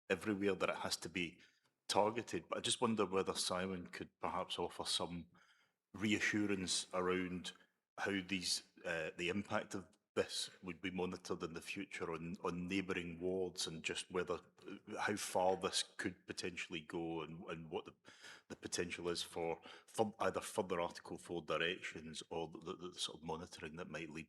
everywhere, that it has to be targeted. But I just wonder whether Simon could perhaps offer some reassurance around how these the impact of this would be monitored in the future on neighbouring wards, and just whether how far this could potentially go, and what the potential is for either further Article 4 directions or the sort of monitoring that might lead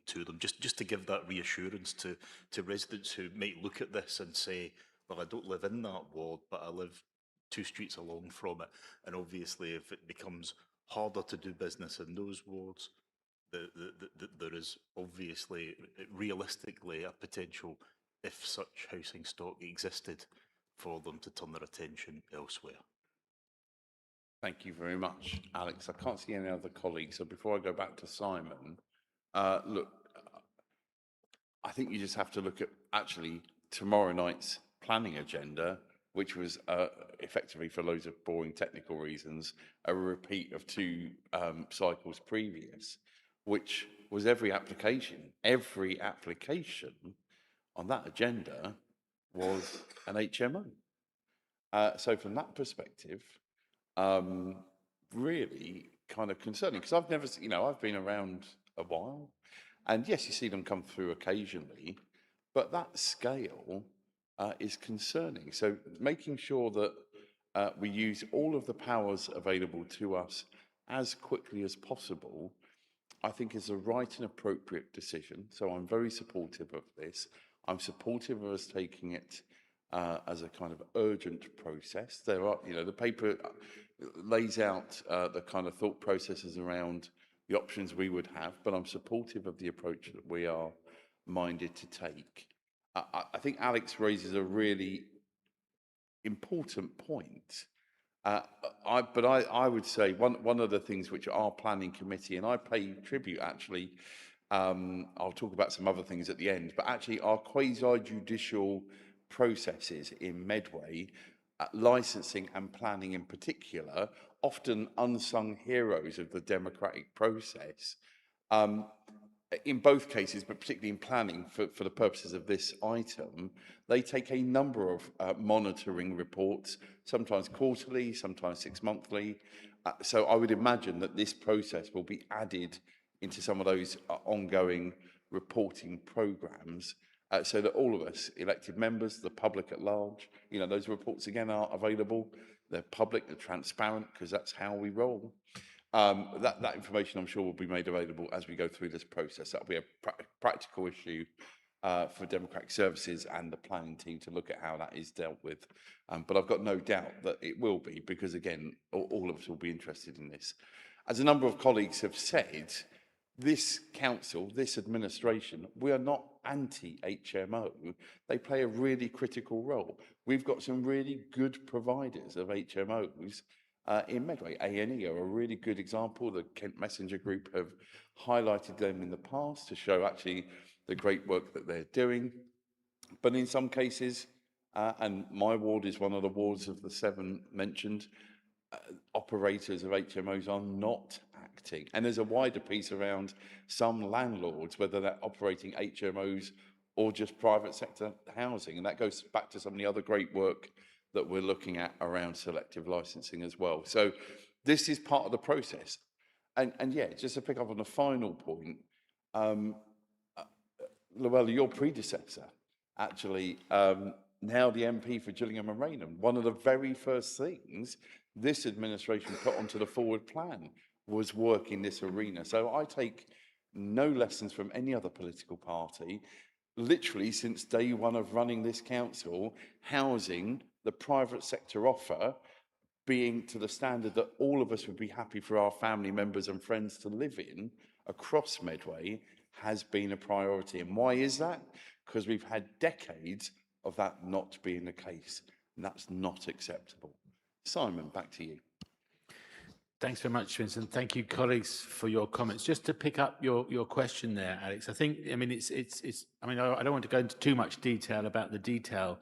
to them, just to give that reassurance to residents who might look at this and say, well, I don't live in that ward, but I live 2 streets along from it. And obviously, if it becomes harder to do business in those wards, there is obviously, realistically, a potential, if such housing stock existed, for them to turn their attention elsewhere. Thank you very much, Alex. I can't see any other colleagues, so before I go back to Simon, look, I think you just have to look at actually tomorrow night's planning agenda, which was effectively, for loads of boring technical reasons, a repeat of 2 cycles previous, which was every application on that agenda was an HMO. So from that perspective, really kind of concerning, because I've never, I've been around a while, and yes, you see them come through occasionally, but that scale is concerning. So making sure that we use all of the powers available to us as quickly as possible, I think, is a right and appropriate decision. So I'm very supportive of this. I'm supportive of us taking it as a kind of urgent process. There are, the paper lays out the kind of thought processes around the options we would have, but I'm supportive of the approach that we are minded to take. I think Alex raises a really important point. I would say one of the things which our planning committee, and I pay tribute actually, I'll talk about some other things at the end, but actually our quasi-judicial processes in Medway, licensing and planning in particular, often unsung heroes of the democratic process. In both cases, but particularly in planning for the purposes of this item, they take a number of monitoring reports, sometimes quarterly, sometimes 6 monthly. So I would imagine that this process will be added into some of those ongoing reporting programs, so that all of us, elected members, the public at large, those reports again are available. They're public, they're transparent, because that's how we roll. That information, I'm sure, will be made available as we go through this process. That'll be a practical issue for Democratic Services and the planning team to look at how that is dealt with. But I've got no doubt that it will be, because, again, all of us will be interested in this. As a number of colleagues have said, this council, this administration, we are not anti-HMO. They play a really critical role. We've got some really good providers of HMOs in Medway. A&E are a really good example. The Kent Messenger Group have highlighted them in the past to show actually the great work that they're doing. But in some cases, and my ward is one of the wards of the 7 mentioned, operators of HMOs are not acting. And there's a wider piece around some landlords, whether they're operating HMOs or just private sector housing. And that goes back to some of the other great work that we're looking at around selective licensing as well. So this is part of the process. And yeah, just to pick up on the final point, Llewellyn, your predecessor, actually, now the MP for Gillingham and Rainham, one of the very first things this administration put onto the forward plan was work in this arena. So I take no lessons from any other political party. Literally, since day one of running this council, housing, the private sector offer, being to the standard that all of us would be happy for our family members and friends to live in across Medway, has been a priority. And why is that? Because we've had decades of that not being the case, and that's not acceptable. Simon, back to you. Thanks very much, Vincent. Thank you, colleagues, for your comments. Just to pick up your question there, Alex, I think, I mean, I mean, I don't want to go into too much detail about the detail,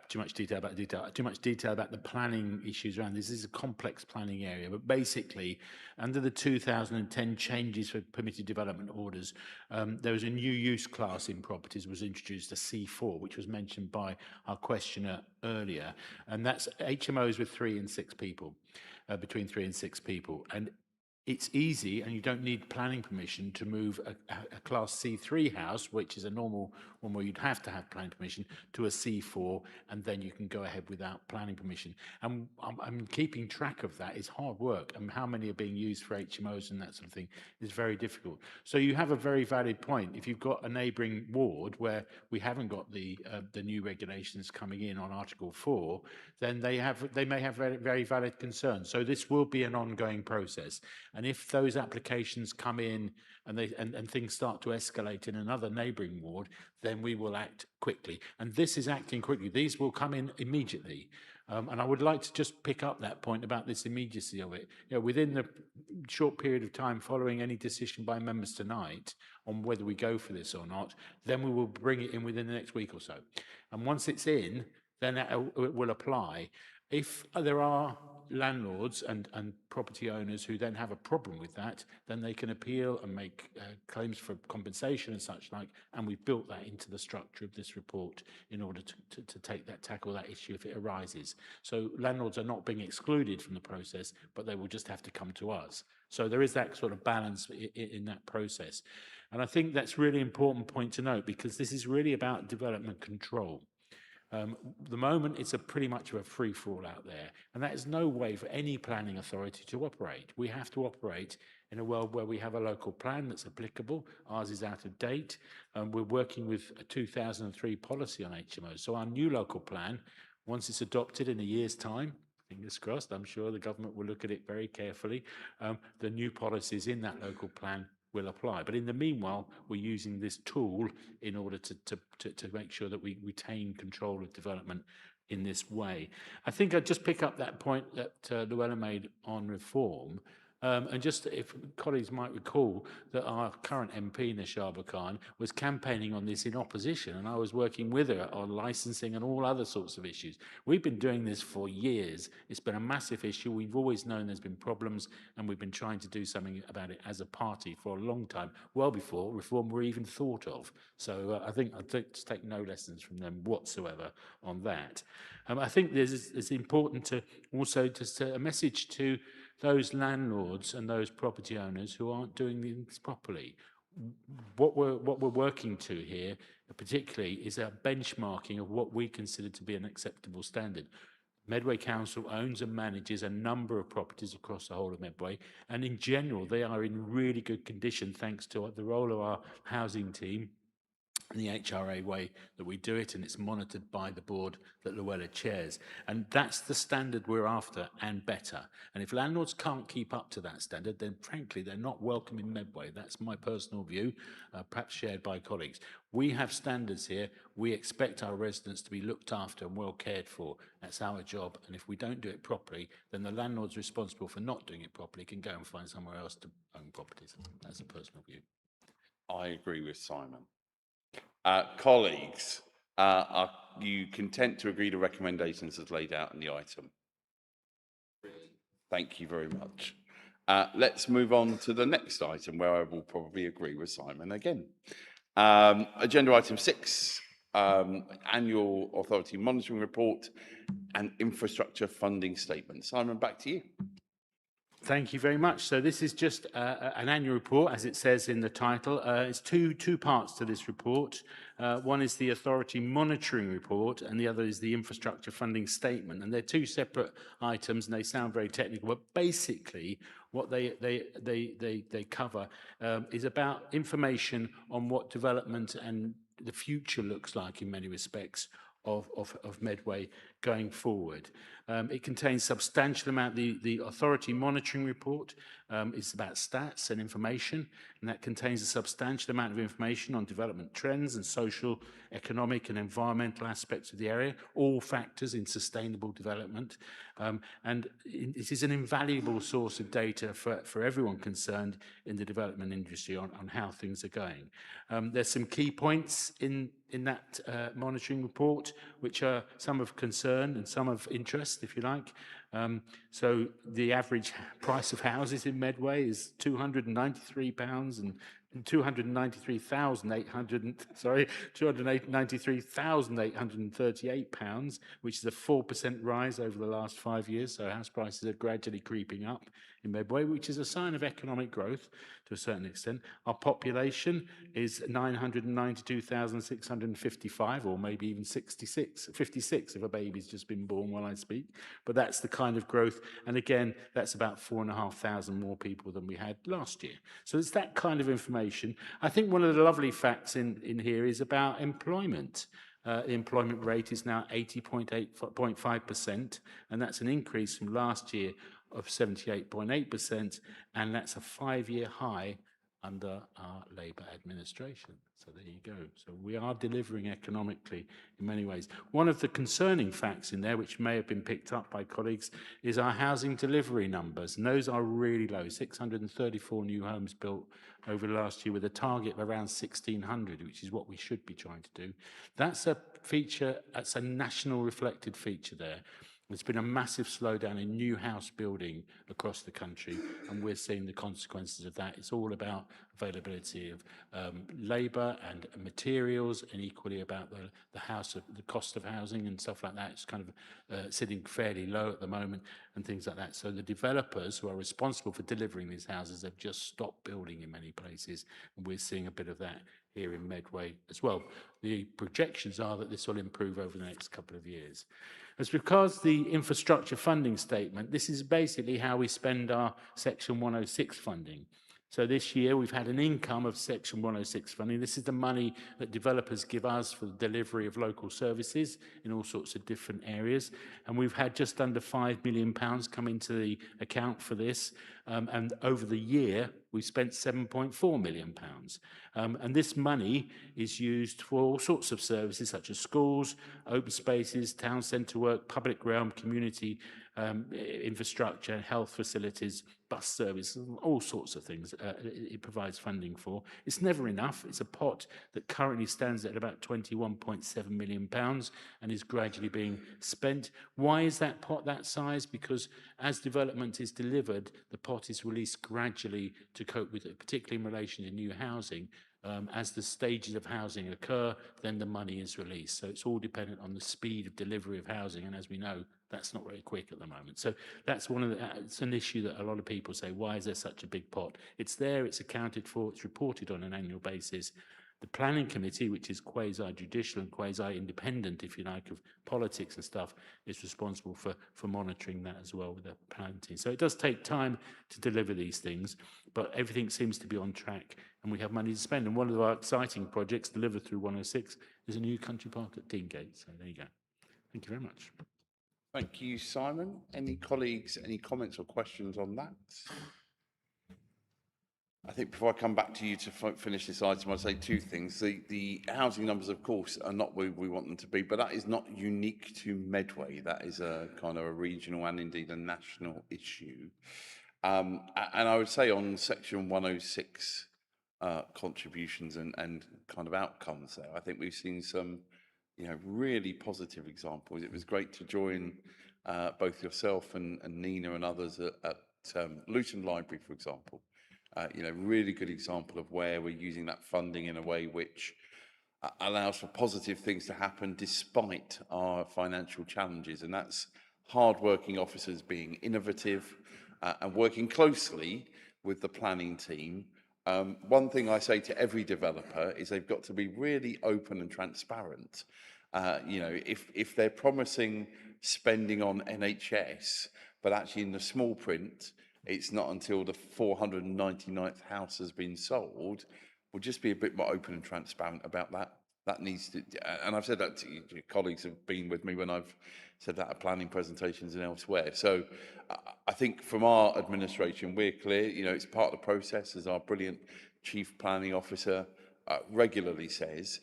too much detail about the planning issues around this. This is a complex planning area, but basically, under the 2010 changes for permitted development orders, there was a new use class in properties was introduced, a C4, which was mentioned by our questioner earlier, and that's HMOs with 3 and 6 people. Between 3 and 6 people. And it's easy, and you don't need planning permission to move a Class C3 house, which is a normal one where you'd have to have planning permission, to a C4, and then you can go ahead without planning permission. And I'm keeping track of that is hard work, and how many are being used for HMOs and that sort of thing is very difficult. So you have a very valid point. If you've got a neighbouring ward where we haven't got the new regulations coming in on Article 4, then they may have very, very valid concerns. So this will be an ongoing process. And if those applications come in and things start to escalate in another neighbouring ward, then we will act quickly. And this is acting quickly. These will come in immediately. And I would like to just pick up that point about this immediacy of it. You know, within the short period of time following any decision by members tonight on whether we go for this or not, then we will bring it in within the next week or so. And once it's in, then it will apply. If there are landlords and property owners who then have a problem with that, then they can appeal and make claims for compensation and such like, and we've built that into the structure of this report in order to tackle that issue if it arises. So landlords are not being excluded from the process, but they will just have to come to us. So there is that sort of balance in that process. And I think that's really important point to note, because this is really about development control. The moment it's pretty much of a free-for-all out there, and that is no way for any planning authority to operate. We have to operate in a world where we have a local plan that's applicable. Ours is out of date. We're working with a 2003 policy on HMOs. So our new local plan, once it's adopted in a year's time, fingers crossed, I'm sure the government will look at it very carefully. The new policies in that local plan will apply. But in the meanwhile, we're using this tool in order to make sure that we retain control of development in this way. I think I'd just pick up that point that Luella made on reform. And just if colleagues might recall that our current MP, Nashaba Khan, was campaigning on this in opposition, and I was working with her on licensing and all other sorts of issues. We've been doing this for years. It's been a massive issue. We've always known there's been problems, and we've been trying to do something about it as a party for a long time, well before reform were even thought of. So I think I'd take no lessons from them whatsoever on that. I think it's important to also just a message to those landlords and those property owners who aren't doing things properly. What we're working to here, particularly, is a benchmarking of what we consider to be an acceptable standard. Medway Council owns and manages a number of properties across the whole of Medway, and in general, they are in really good condition thanks to the role of our housing team and the HRA way that we do it, and it's monitored by the board that Luella chairs. And that's the standard we're after, and better. And if landlords can't keep up to that standard, then frankly, they're not welcome in Medway. That's my personal view, perhaps shared by colleagues. We have standards here. We expect our residents to be looked after and well cared for. That's our job. And if we don't do it properly, then the landlords responsible for not doing it properly can go and find somewhere else to own properties. That's a personal view. I agree with Simon. Colleagues, are you content to agree to recommendations as laid out in the item? Thank you very much. Let's move on to the next item, where I will probably agree with Simon again. Agenda item 6, annual authority monitoring report and infrastructure funding statement. Simon, back to you. Thank you very much. So this is just an annual report, as it says in the title. It's two parts to this report. One is the authority monitoring report, and the other is the infrastructure funding statement. And they're two separate items, and they sound very technical. But basically, what they cover is about information on what development and the future looks like in many respects of Medway going forward. It contains substantial amount, the authority monitoring report is about stats and information, and that contains a substantial amount of information on development trends and social, economic and environmental aspects of the area, all factors in sustainable development. And it is an invaluable source of data for everyone concerned in the development industry on how things are going. There's some key points in that monitoring report, which are some of concern and some of interest, if you like. So the average price of houses in Medway is £293 and £293,838, which is a 4% rise over the last 5 years. So house prices are gradually creeping up in Medway, which is a sign of economic growth to a certain extent. Our population is 992,655, or maybe even 56 if a baby's just been born while I speak. But that's the kind of growth. And again, that's about 4,500 more people than we had last year. So it's that kind of information. I think one of the lovely facts in here is about employment. The employment rate is now 80.5%, and that's an increase from last year of 78.8%, and that's a 5-year high under our Labour administration. So there you go. So we are delivering economically in many ways. One of the concerning facts in there, which may have been picked up by colleagues, is our housing delivery numbers. And those are really low, 634 new homes built over the last year with a target of around 1,600, which is what we should be trying to do. That's a feature, that's a national reflected feature there. There's been a massive slowdown in new house building across the country, and we're seeing the consequences of that. It's all about availability of labour and materials, and equally about the cost of housing and stuff like that. It's kind of sitting fairly low at the moment and things like that. So the developers who are responsible for delivering these houses have just stopped building in many places, and we're seeing a bit of that here in Medway as well. The projections are that this will improve over the next couple of years. It's because the infrastructure funding statement, this is basically how we spend our Section 106 funding. So this year we've had an income of Section 106 funding. This is the money that developers give us for the delivery of local services in all sorts of different areas. And we've had just under £5 million come into the account for this. And over the year, we spent £7.4 million. And this money is used for all sorts of services such as schools, open spaces, town centre work, public realm, community infrastructure, health facilities, bus service, all sorts of things it provides funding for. It's never enough. It's a pot that currently stands at about £21.7 million and is gradually being spent. Why is that pot that size? Because as development is delivered, the pot is released gradually to cope with it, particularly in relation to new housing. As the stages of housing occur, then the money is released. So it's all dependent on the speed of delivery of housing, and as we know, that's not very quick at the moment. So that's it's an issue that a lot of people say, why is there such a big pot? It's there, it's accounted for, it's reported on an annual basis. The planning committee, which is quasi-judicial and quasi-independent, if you like, of politics and stuff, is responsible for monitoring that as well with the planning team. So it does take time to deliver these things, but everything seems to be on track and we have money to spend. And one of our exciting projects delivered through 106 is a new country park at Deangate. So there you go. Thank you very much. Thank you, Simon. Any colleagues, any comments or questions on that? I think before I come back to you to finish this item, I'd say two things. The housing numbers, of course, are not where we want them to be, but that is not unique to Medway. That is a kind of a regional and indeed a national issue. And I would say on Section 106 contributions and kind of outcomes there, I think we've seen some, really positive examples. It was great to join both yourself and Nina and others at Luton Library, for example. Really good example of where we're using that funding in a way which allows for positive things to happen despite our financial challenges. And that's hard-working officers being innovative and working closely with the planning team. One thing I say to every developer is they've got to be really open and transparent. If they're promising spending on NHS, but actually in the small print, it's not until the 499th house has been sold, we'll just be a bit more open and transparent about that. That needs to, and I've said that to you, your colleagues have been with me when I've said that at planning presentations and elsewhere. So I think from our administration, we're clear, you know, it's part of the process, as our brilliant Chief Planning Officer regularly says.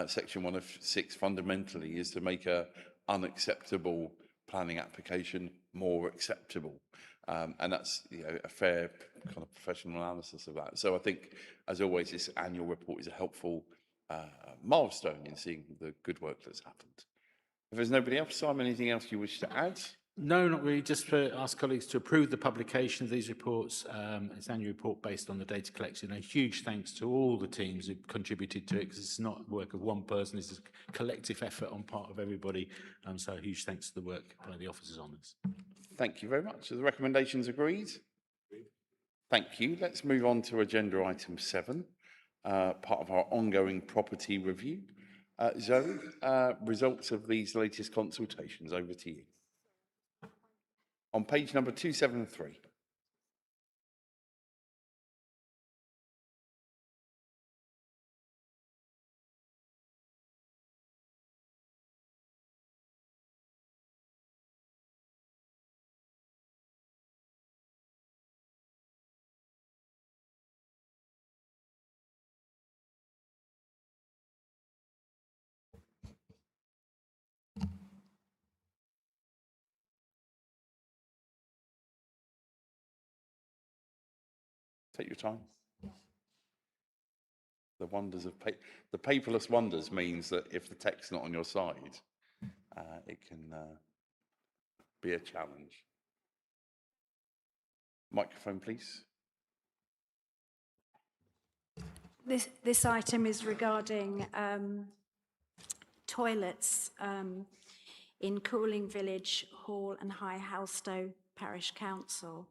Section 106 fundamentally is to make a unacceptable planning application more acceptable. And that's, you know, a fair kind of professional analysis of that. So I think, as always, this annual report is a helpful milestone in seeing the good work that's happened. If there's nobody else, Simon, anything else you wish to add? No, not really. Just for ask colleagues to approve the publication of these reports. It's an annual report based on the data collection. A huge thanks to all the teams who contributed to it, because it's not work of one person. It's a collective effort on part of everybody. So a huge thanks to the work by the officers on this. Thank you very much. Are the recommendations agreed? Thank you. Let's move on to agenda item 7, part of our ongoing property review. Zoe, results of these latest consultations, over to you. On page number 273. Take your time. The wonders of the paperless wonders means that if the text's not on your side, it can be a challenge. Microphone, please. This item is regarding toilets in Cooling Village Hall and High Halstow Parish Council,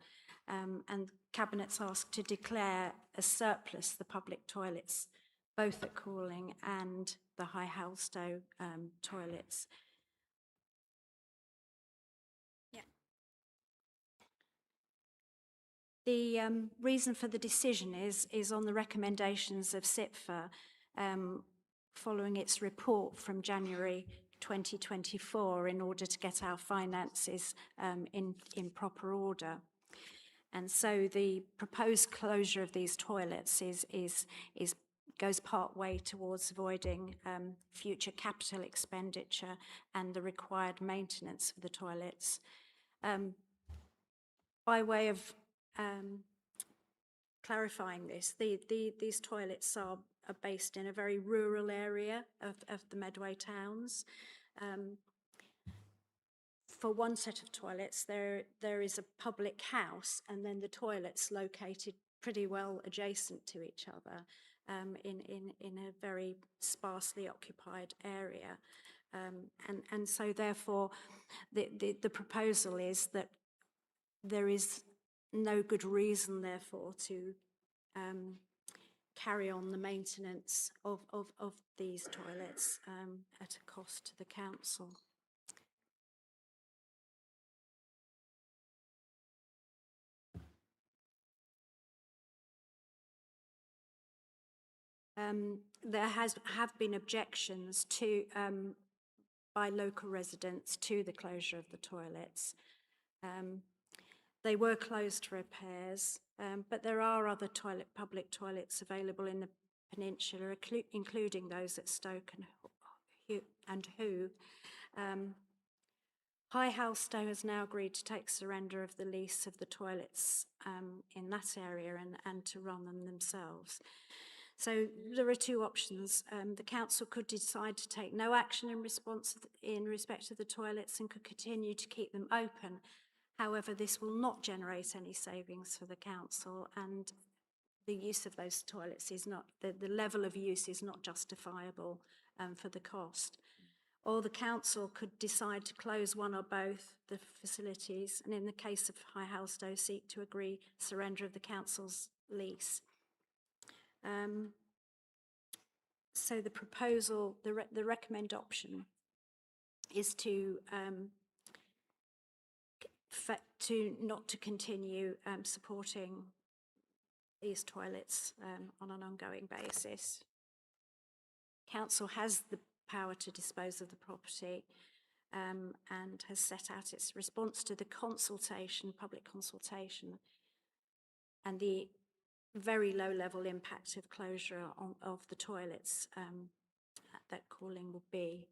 and Cabinet's asked to declare as surplus the public toilets, both at Cooling and the High Halstow toilets. Yeah. The reason for the decision is on the recommendations of SIPFA following its report from January 2024 in order to get our finances in proper order. And so the proposed closure of these toilets goes part way towards avoiding future capital expenditure and the required maintenance of the toilets. By way of clarifying this, these toilets are based in a very rural area of the Medway towns. For one set of toilets, there is a public house, and then the toilets located pretty well adjacent to each other in a very sparsely occupied area. And so therefore, the proposal is that there is no good reason, therefore, to carry on the maintenance of these toilets at a cost to the council. There have been objections to by local residents to the closure of the toilets. They were closed for repairs, but there are other public toilets available in the peninsula, including those at Stoke and Hoo. High Halstow has now agreed to take surrender of the lease of the toilets in that area and to run them themselves. So there are two options. The council could decide to take no action in respect of the toilets and could continue to keep them open. However, this will not generate any savings for the council, and the use of those toilets is not, the level of use is not justifiable for the cost. Or the council could decide to close one or both the facilities, and in the case of High Halstow, seek to agree surrender of the council's lease. So the proposal, the recommend option is to not to continue supporting these toilets on an ongoing basis. Council has the power to dispose of the property and has set out its response to the consultation, public consultation, and the very low level impact of closure of the toilets that calling will be.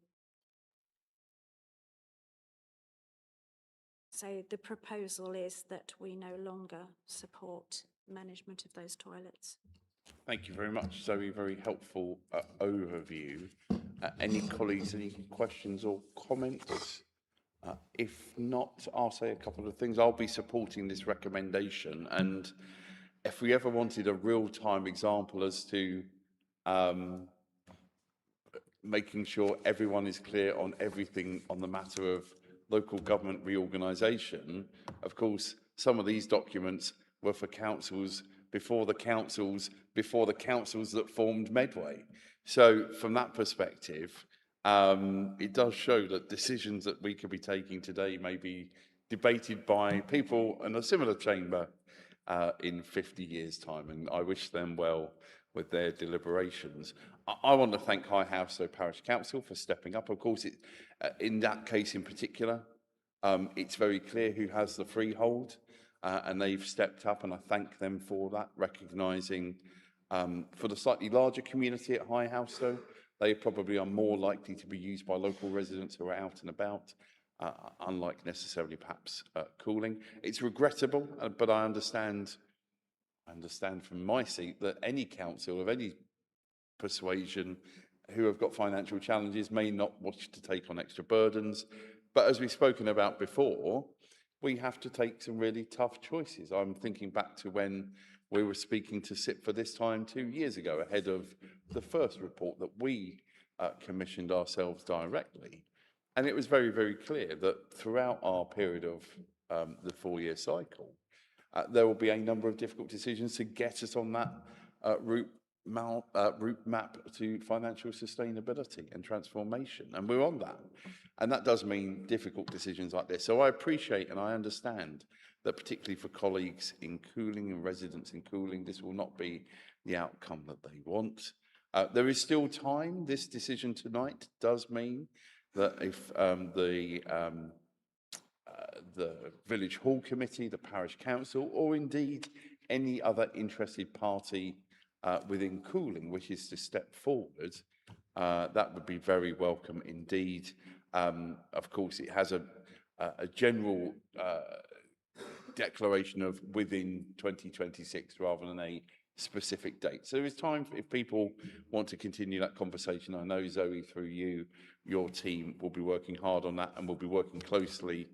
So the proposal is that we no longer support management of those toilets. Thank you very much, Zoe. Very helpful overview. Any colleagues, any questions or comments? If not, I'll say a couple of things. I'll be supporting this recommendation, and if we ever wanted a real-time example as to making sure everyone is clear on everything on the matter of local government reorganisation, of course, some of these documents were for councils before the councils that formed Medway. So from that perspective, it does show that decisions that we could be taking today may be debated by people in a similar chamber in 50 years' time, and I wish them well with their deliberations. I want to thank High Houselow Parish Council for stepping up. Of course, in that case in particular, it's very clear who has the freehold, and they've stepped up, and I thank them for that, recognising for the slightly larger community at High Houselow, they probably are more likely to be used by local residents who are out and about, unlike necessarily perhaps cooling. It's regrettable, but I understand from my seat that any council of any persuasion who have got financial challenges may not wish to take on extra burdens. But as we've spoken about before, we have to take some really tough choices. I'm thinking back to when we were speaking to SIP for this time 2 years ago, ahead of the first report that we commissioned ourselves directly. And it was very, very clear that throughout our period of the 4-year cycle, there will be a number of difficult decisions to get us on that route map to financial sustainability and transformation, and we're on that. And that does mean difficult decisions like this. So I appreciate and I understand that particularly for colleagues in cooling and residents in cooling, this will not be the outcome that they want. There is still time. This decision tonight does mean that if the Village Hall Committee, the Parish Council, or indeed any other interested party within cooling wishes to step forward, that would be very welcome indeed. Of course, it has a general declaration of within 2026 rather than a specific date. So there is time if people want to continue that conversation. I know, Zoe, through you, your team will be working hard on that, and will be working closely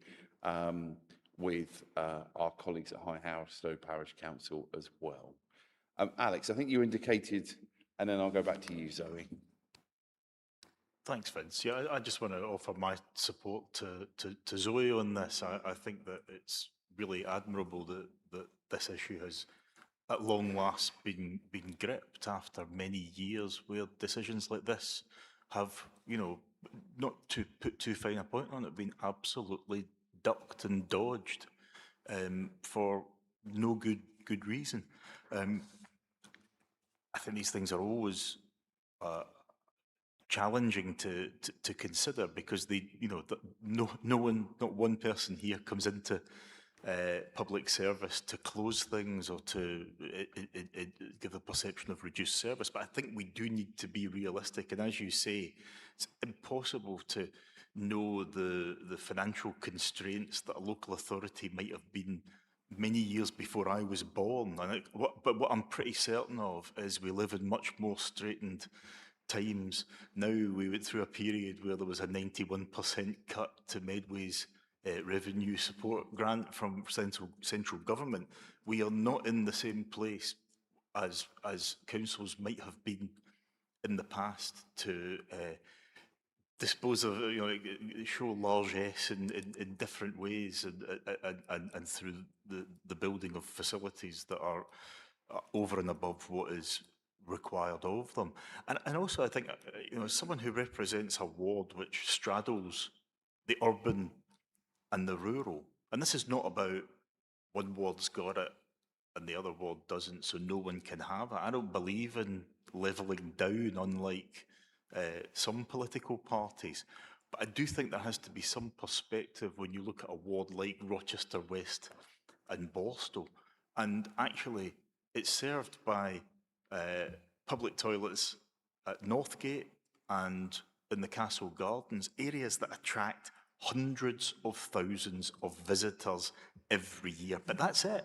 with our colleagues at High Houselow Parish Council as well. Alex, I think you indicated, and then I'll go back to you, Zoe. Thanks, Vince. Yeah, I just want to offer my support to Zoe on this. I think that it's really admirable that this issue has at long last been gripped after many years where decisions like this have, you know, not to put too fine a point on it, been absolutely ducked and dodged for no good reason. I think these things are always challenging to consider, because they, you know, no one, not one person here comes into public service to close things or to give a perception of reduced service. But I think we do need to be realistic, and as you say, it's impossible to know the financial constraints that a local authority might have been many years before I was born. But what I'm pretty certain of is we live in much more straitened times now. We went through a period where there was a 91% cut to Medway's revenue support grant from central government. We are not in the same place as councils might have been in the past to dispose of, you know, show largesse in different ways, and through the building of facilities that are over and above what is required of them. And also, I think, you know, as someone who represents a ward which straddles the urban and the rural, and this is not about one ward's got it and the other ward doesn't, so no one can have it. I don't believe in levelling down, unlike some political parties. But I do think there has to be some perspective when you look at a ward like Rochester West and Borstal. And actually, it's served by public toilets at Northgate and in the Castle Gardens, areas that attract hundreds of thousands of visitors every year. But that's it.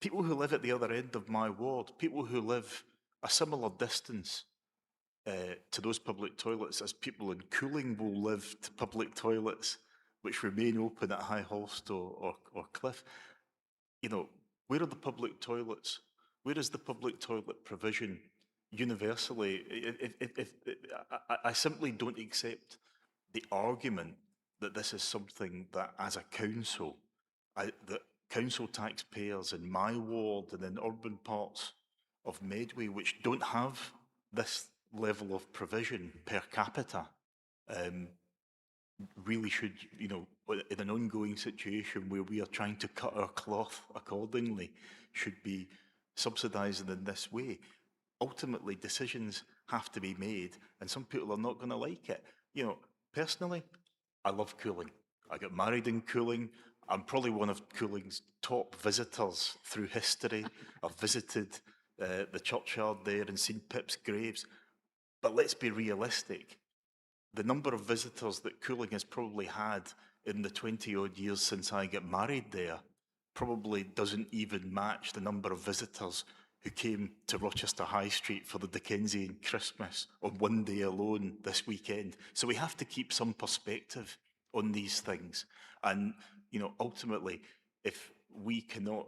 People who live at the other end of my ward, people who live a similar distance to those public toilets as people in Cooling will live to public toilets which remain open at High Holstow or Cliff. You know, where are the public toilets? Where is the public toilet provision universally? I simply don't accept the argument that this is something that, as a council, that council taxpayers in my ward and in urban parts of Medway, which don't have this level of provision per capita, really should, you know, in an ongoing situation where we are trying to cut our cloth accordingly, should be subsidising in this way. Ultimately, decisions have to be made, and some people are not going to like it. You know, personally, I love Cooling. I got married in Cooling. I'm probably one of Cooling's top visitors through history. I've visited the churchyard there and seen Pip's graves. But let's be realistic. The number of visitors that Cooling has probably had in the 20-odd years since I got married there probably doesn't even match the number of visitors who came to Rochester High Street for the Dickensian Christmas on one day alone this weekend. So we have to keep some perspective on these things. And, you know, ultimately, if we cannot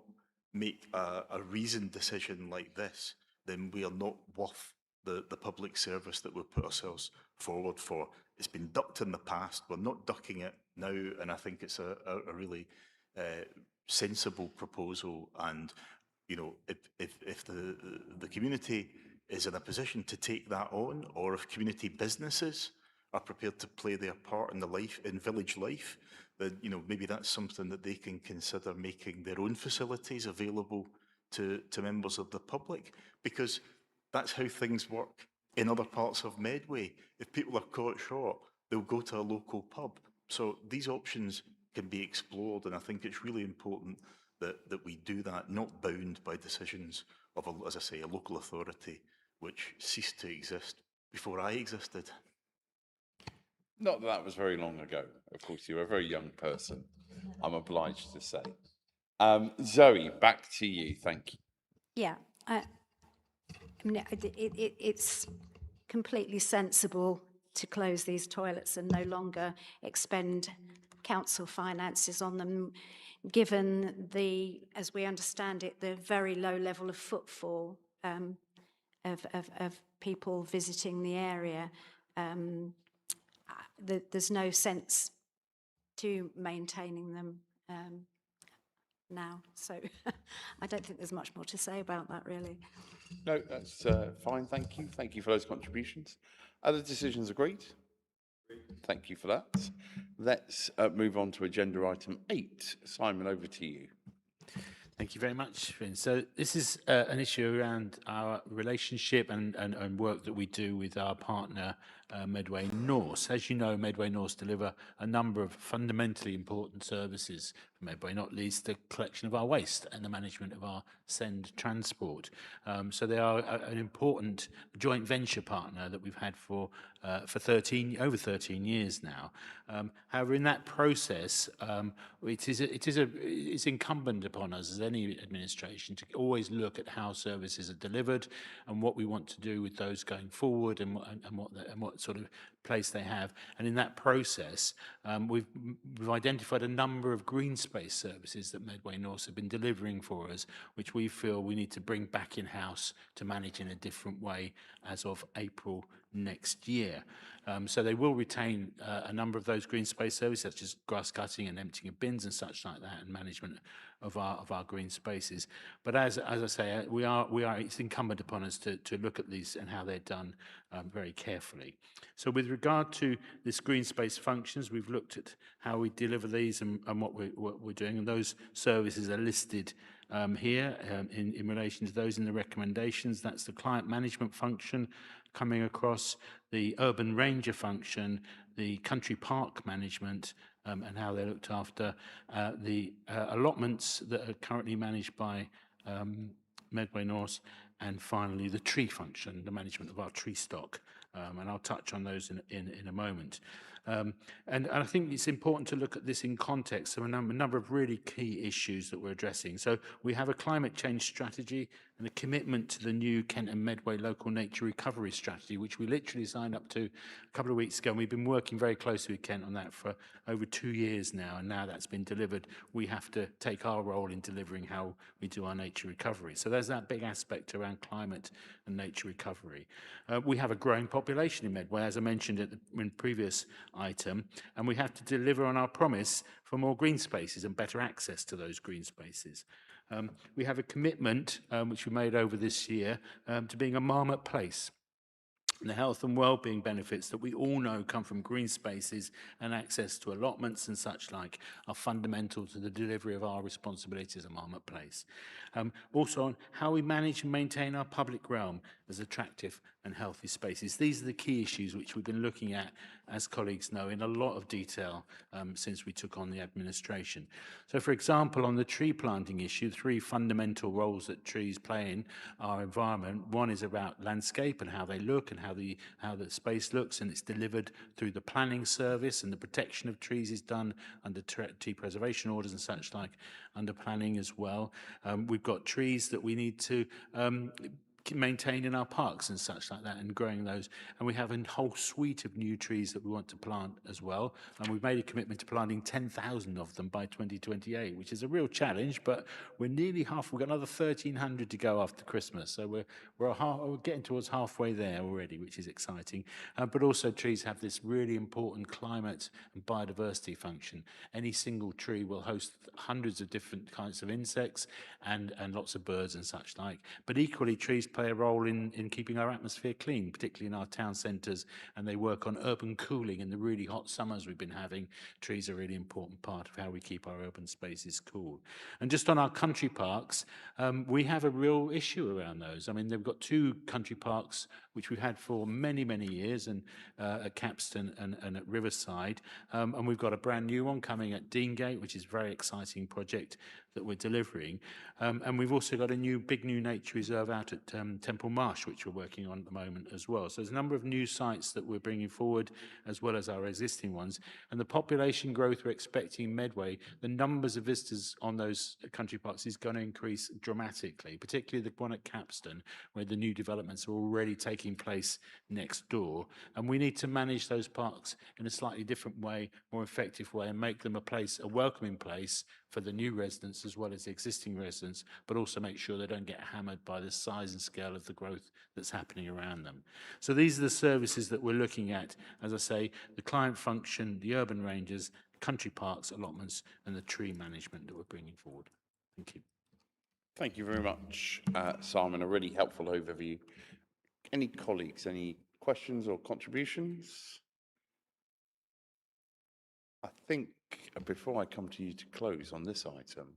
make a reasoned decision like this, then we are not worth the public service that we've put ourselves forward for. It's been ducked in the past. We're not ducking it now, and I think it's a really sensible proposal. And you know, if the community is in a position to take that on, or if community businesses are prepared to play their part in village life, then you know maybe that's something that they can consider, making their own facilities available to members of the public, because that's how things work in other parts of Medway. If people are caught short, they'll go to a local pub. So these options can be explored, and I think it's really important that we do that, not bound by decisions of, as I say, a local authority which ceased to exist before I existed. Not that that was very long ago. Of course, you're a very young person, I'm obliged to say. Zoe, back to you. Thank you. Yeah, I mean, it's completely sensible to close these toilets and no longer expend council finances on them, given the, as we understand it, the very low level of footfall of people visiting the area. There's no sense to maintaining them now. So I don't think there's much more to say about that, really. No, that's fine. Thank you. Thank you for those contributions. Other decisions agreed? Thank you for that. Let's move on to agenda item 8. Simon, over to you. Thank you very much, Vince. So this is an issue around our relationship and work that we do with our partner, Medway Norse. As you know, Medway Norse deliver a number of fundamentally important services for Medway, not least the collection of our waste and the management of our send transport. So they are an important joint venture partner that we've had for over 13 years now. However, in that process, it's incumbent upon us as any administration to always look at how services are delivered and what we want to do with those going forward, and what sort of place they have. And in that process, we've identified a number of green space services that Medway Norse have been delivering for us, which we feel we need to bring back in-house to manage in a different way as of April next year. So they will retain a number of those green space services, such as grass cutting and emptying of bins and such like that, and management of our green spaces. But as I say, it's incumbent upon us to look at these and how they're done very carefully. So with regard to this green space functions, we've looked at how we deliver these and what we're doing, and those services are listed here in relation to those in the recommendations. That's the client management function coming across, the urban ranger function, the country park management, and how they're looked after, the allotments that are currently managed by Medway North, and finally the tree function, the management of our tree stock. And I'll touch on those in a moment. And I think it's important to look at this in context of a number of really key issues that we're addressing. So we have a climate change strategy and a commitment to the new Kent and Medway local nature recovery strategy, which we literally signed up to a couple of weeks ago. And we've been working very closely with Kent on that for over 2 years now. And now that's been delivered, we have to take our role in delivering how we do our nature recovery. So there's that big aspect around climate and nature recovery. We have a growing population in Medway, as I mentioned in the previous item, and we have to deliver on our promise for more green spaces and better access to those green spaces. We have a commitment, which we made over this year, to being a marmot place. And the health and well-being benefits that we all know come from green spaces and access to allotments and such like are fundamental to the delivery of our responsibility as a marmot place. Also on how we manage and maintain our public realm as attractive and healthy spaces. These are the key issues which we've been looking at, as colleagues know, in a lot of detail since we took on the administration. So, for example, on the tree planting issue, 3 fundamental roles that trees play in our environment. One is about landscape and how they look and how the space looks, and it's delivered through the planning service, and the protection of trees is done under tree preservation orders and such like under planning as well. We've got trees that we need to maintain in our parks and such like that, and growing those. And we have a whole suite of new trees that we want to plant as well. And we've made a commitment to planting 10,000 of them by 2028, which is a real challenge, but we're nearly half. We've got another 1,300 to go after Christmas. So we're getting towards halfway there already, which is exciting. But also trees have this really important climate and biodiversity function. Any single tree will host hundreds of different kinds of insects and lots of birds and such like. But equally, trees play a role in keeping our atmosphere clean, particularly in our town centres, and they work on urban cooling in the really hot summers we've been having. Trees are a really important part of how we keep our urban spaces cool. And just on our country parks, we have a real issue around those. I mean, they've got 2 country parks which we've had for many, many years, and at Capston and at Riverside. And we've got a brand new one coming at Deangate, which is a very exciting project that we're delivering. And we've also got a big new nature reserve out at Temple Marsh, which we're working on at the moment as well. So there's a number of new sites that we're bringing forward, as well as our existing ones. And the population growth we're expecting in Medway, the numbers of visitors on those country parks is going to increase dramatically, particularly the one at Capston, where the new developments are already taking place next door. And we need to manage those parks in a slightly different way, more effective way, and make them a welcoming place for the new residents as well as the existing residents, but also make sure they don't get hammered by the size and scale of the growth that's happening around them. So these are the services that we're looking at, as I say, the client function, the urban rangers, country parks, allotments, and the tree management that we're bringing forward. Thank you. Thank you very much, Simon. A really helpful overview. Any colleagues, any questions or contributions? I think before I come to you to close on this item,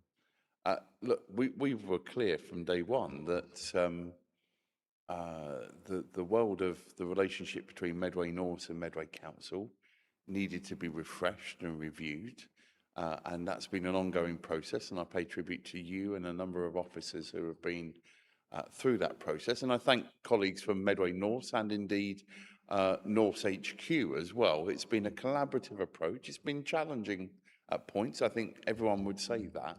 look, we were clear from day one that the world of the relationship between Medway North and Medway Council needed to be refreshed and reviewed. And that's been an ongoing process, and I pay tribute to you and a number of officers who have been through that process. And I thank colleagues from Medway North and indeed North's HQ as well. It's been a collaborative approach. It's been challenging at points. I think everyone would say that.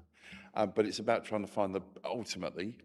But it's about trying to find ultimately,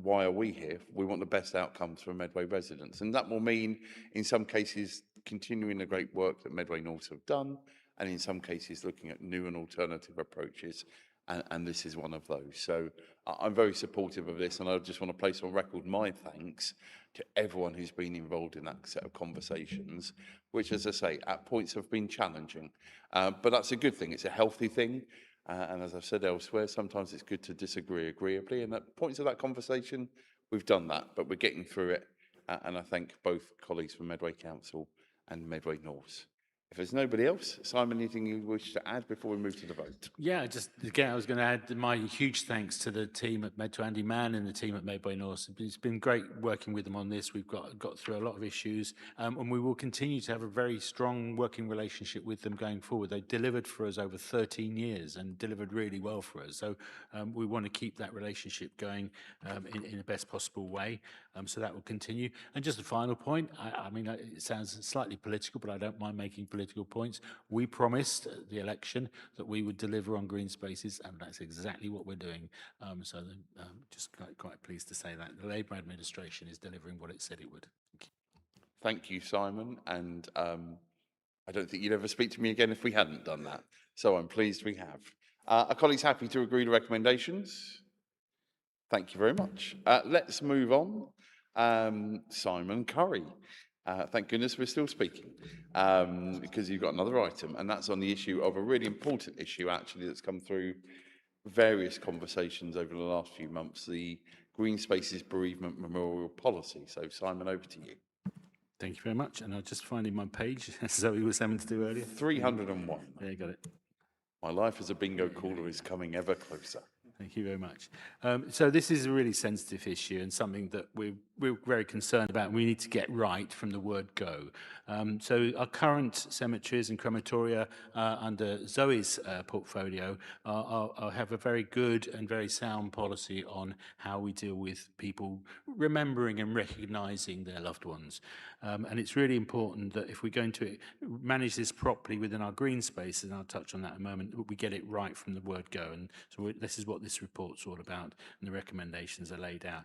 why are we here? We want the best outcomes for Medway residents. And that will mean, in some cases, continuing the great work that Medway North have done, and in some cases, looking at new and alternative approaches. And this is one of those. So I'm very supportive of this, and I just want to place on record my thanks to everyone who's been involved in that set of conversations, which, as I say, at points have been challenging. But that's a good thing. It's a healthy thing. And as I've said elsewhere, sometimes it's good to disagree agreeably. And at points of that conversation, we've done that, but we're getting through it. And I thank both colleagues from Medway Council and Medway North. If there's nobody else, Simon, anything you wish to add before we move to the vote? Yeah, just again, I was going to add my huge thanks to the team at Medway, Andy Mann and the team at Medway North. It's been great working with them on this. We've got through a lot of issues, and we will continue to have a very strong working relationship with them going forward. They delivered for us over 13 years and delivered really well for us. So we want to keep that relationship going in the best possible way. So that will continue. And just a final point, I mean, it sounds slightly political, but I don't mind making political points. We promised at the election that we would deliver on green spaces, and that's exactly what we're doing. Just quite pleased to say that the Labour administration is delivering what it said it would. Thank you. Thank you, Simon. And I don't think you'd ever speak to me again if we hadn't done that. So I'm pleased we have. Are colleagues happy to agree to recommendations? Thank you very much. Let's move on. Simon Curry. Thank goodness we're still speaking, because you've got another item, and that's on the issue of a really important issue, actually, that's come through various conversations over the last few months, the Green Spaces Bereavement Memorial Policy. So, Simon, over to you. Thank you very much. And I'll just find in my page, as Zoe was having to do earlier. 301. There you got it. My life as a bingo caller is coming ever closer. Thank you very much. So this is a really sensitive issue and something that we're very concerned about. We need to get right from the word go. So our current cemeteries and crematoria under Zoe's portfolio have a very good and very sound policy on how we deal with people remembering and recognising their loved ones. And it's really important that if we're going to manage this properly within our green spaces, and I'll touch on that in a moment, we get it right from the word go. And so this is what this report's all about, and the recommendations are laid out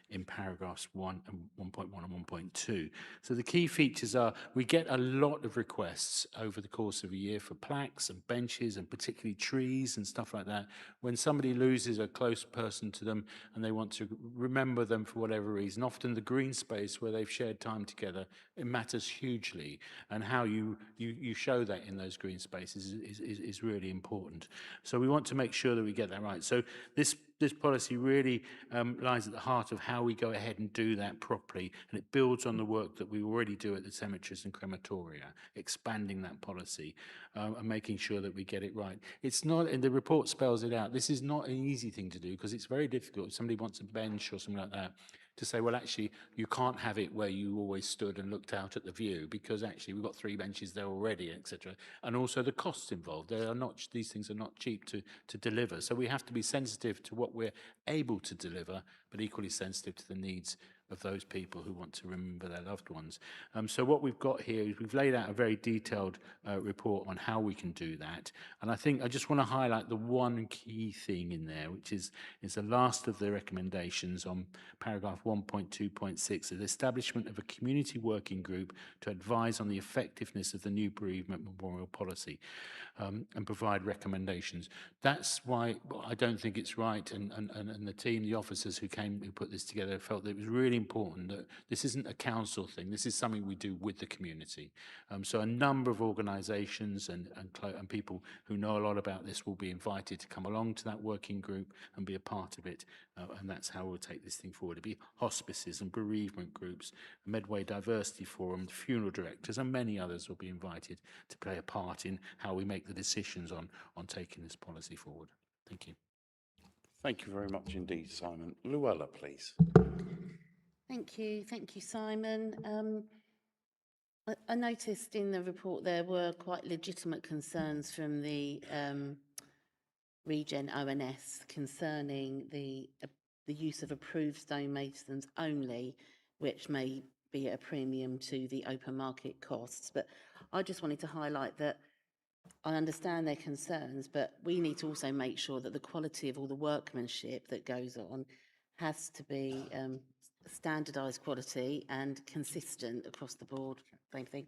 in paragraphs 1 and 1.1 and 1.2. So the key features are we get a lot of requests over the course of a year for plaques and benches and particularly trees and stuff like that. When somebody loses a close person to them and they want to remember them for whatever reason, often the green space where they've shared time together, it matters hugely. And how you show that in those green spaces is really important. So we want to make sure that we get that right. So this policy really lies at the heart of how we go ahead and do that properly, and it builds on the work that we already do at the cemeteries and crematoria, expanding that policy and making sure that we get it right. It's not, and the report spells it out, this is not an easy thing to do because it's very difficult. If somebody wants a bench or something like that, to say, well, actually, you can't have it where you always stood and looked out at the view because actually we've got 3 benches there already, etc. And also the costs involved. These things are not cheap to deliver. So we have to be sensitive to what we're able to deliver, but equally sensitive to the needs of those people who want to remember their loved ones. So what we've got here is we've laid out a very detailed report on how we can do that. And I think I just want to highlight the one key thing in there, which is the last of the recommendations on paragraph 1.2.6, the establishment of a community working group to advise on the effectiveness of the new bereavement memorial policy and provide recommendations. That's why I don't think it's right, and the team, the officers who put this together felt that it was really important that this isn't a council thing, this is something we do with the community. So a number of organisations and people who know a lot about this will be invited to come along to that working group and be a part of it, and that's how we'll take this thing forward. It'll be hospices and bereavement groups, Medway Diversity Forum, funeral directors, and many others will be invited to play a part in how we make the decisions on taking this policy forward. Thank you. Thank you very much indeed, Simon. Luella, please. Thank you, Simon. I noticed in the report there were quite legitimate concerns from the Regen ONS concerning the use of approved stonemasons only, which may be at a premium to the open market costs. But I just wanted to highlight that I understand their concerns, but we need to also make sure that the quality of all the workmanship that goes on has to be standardised quality and consistent across the board. Same thing,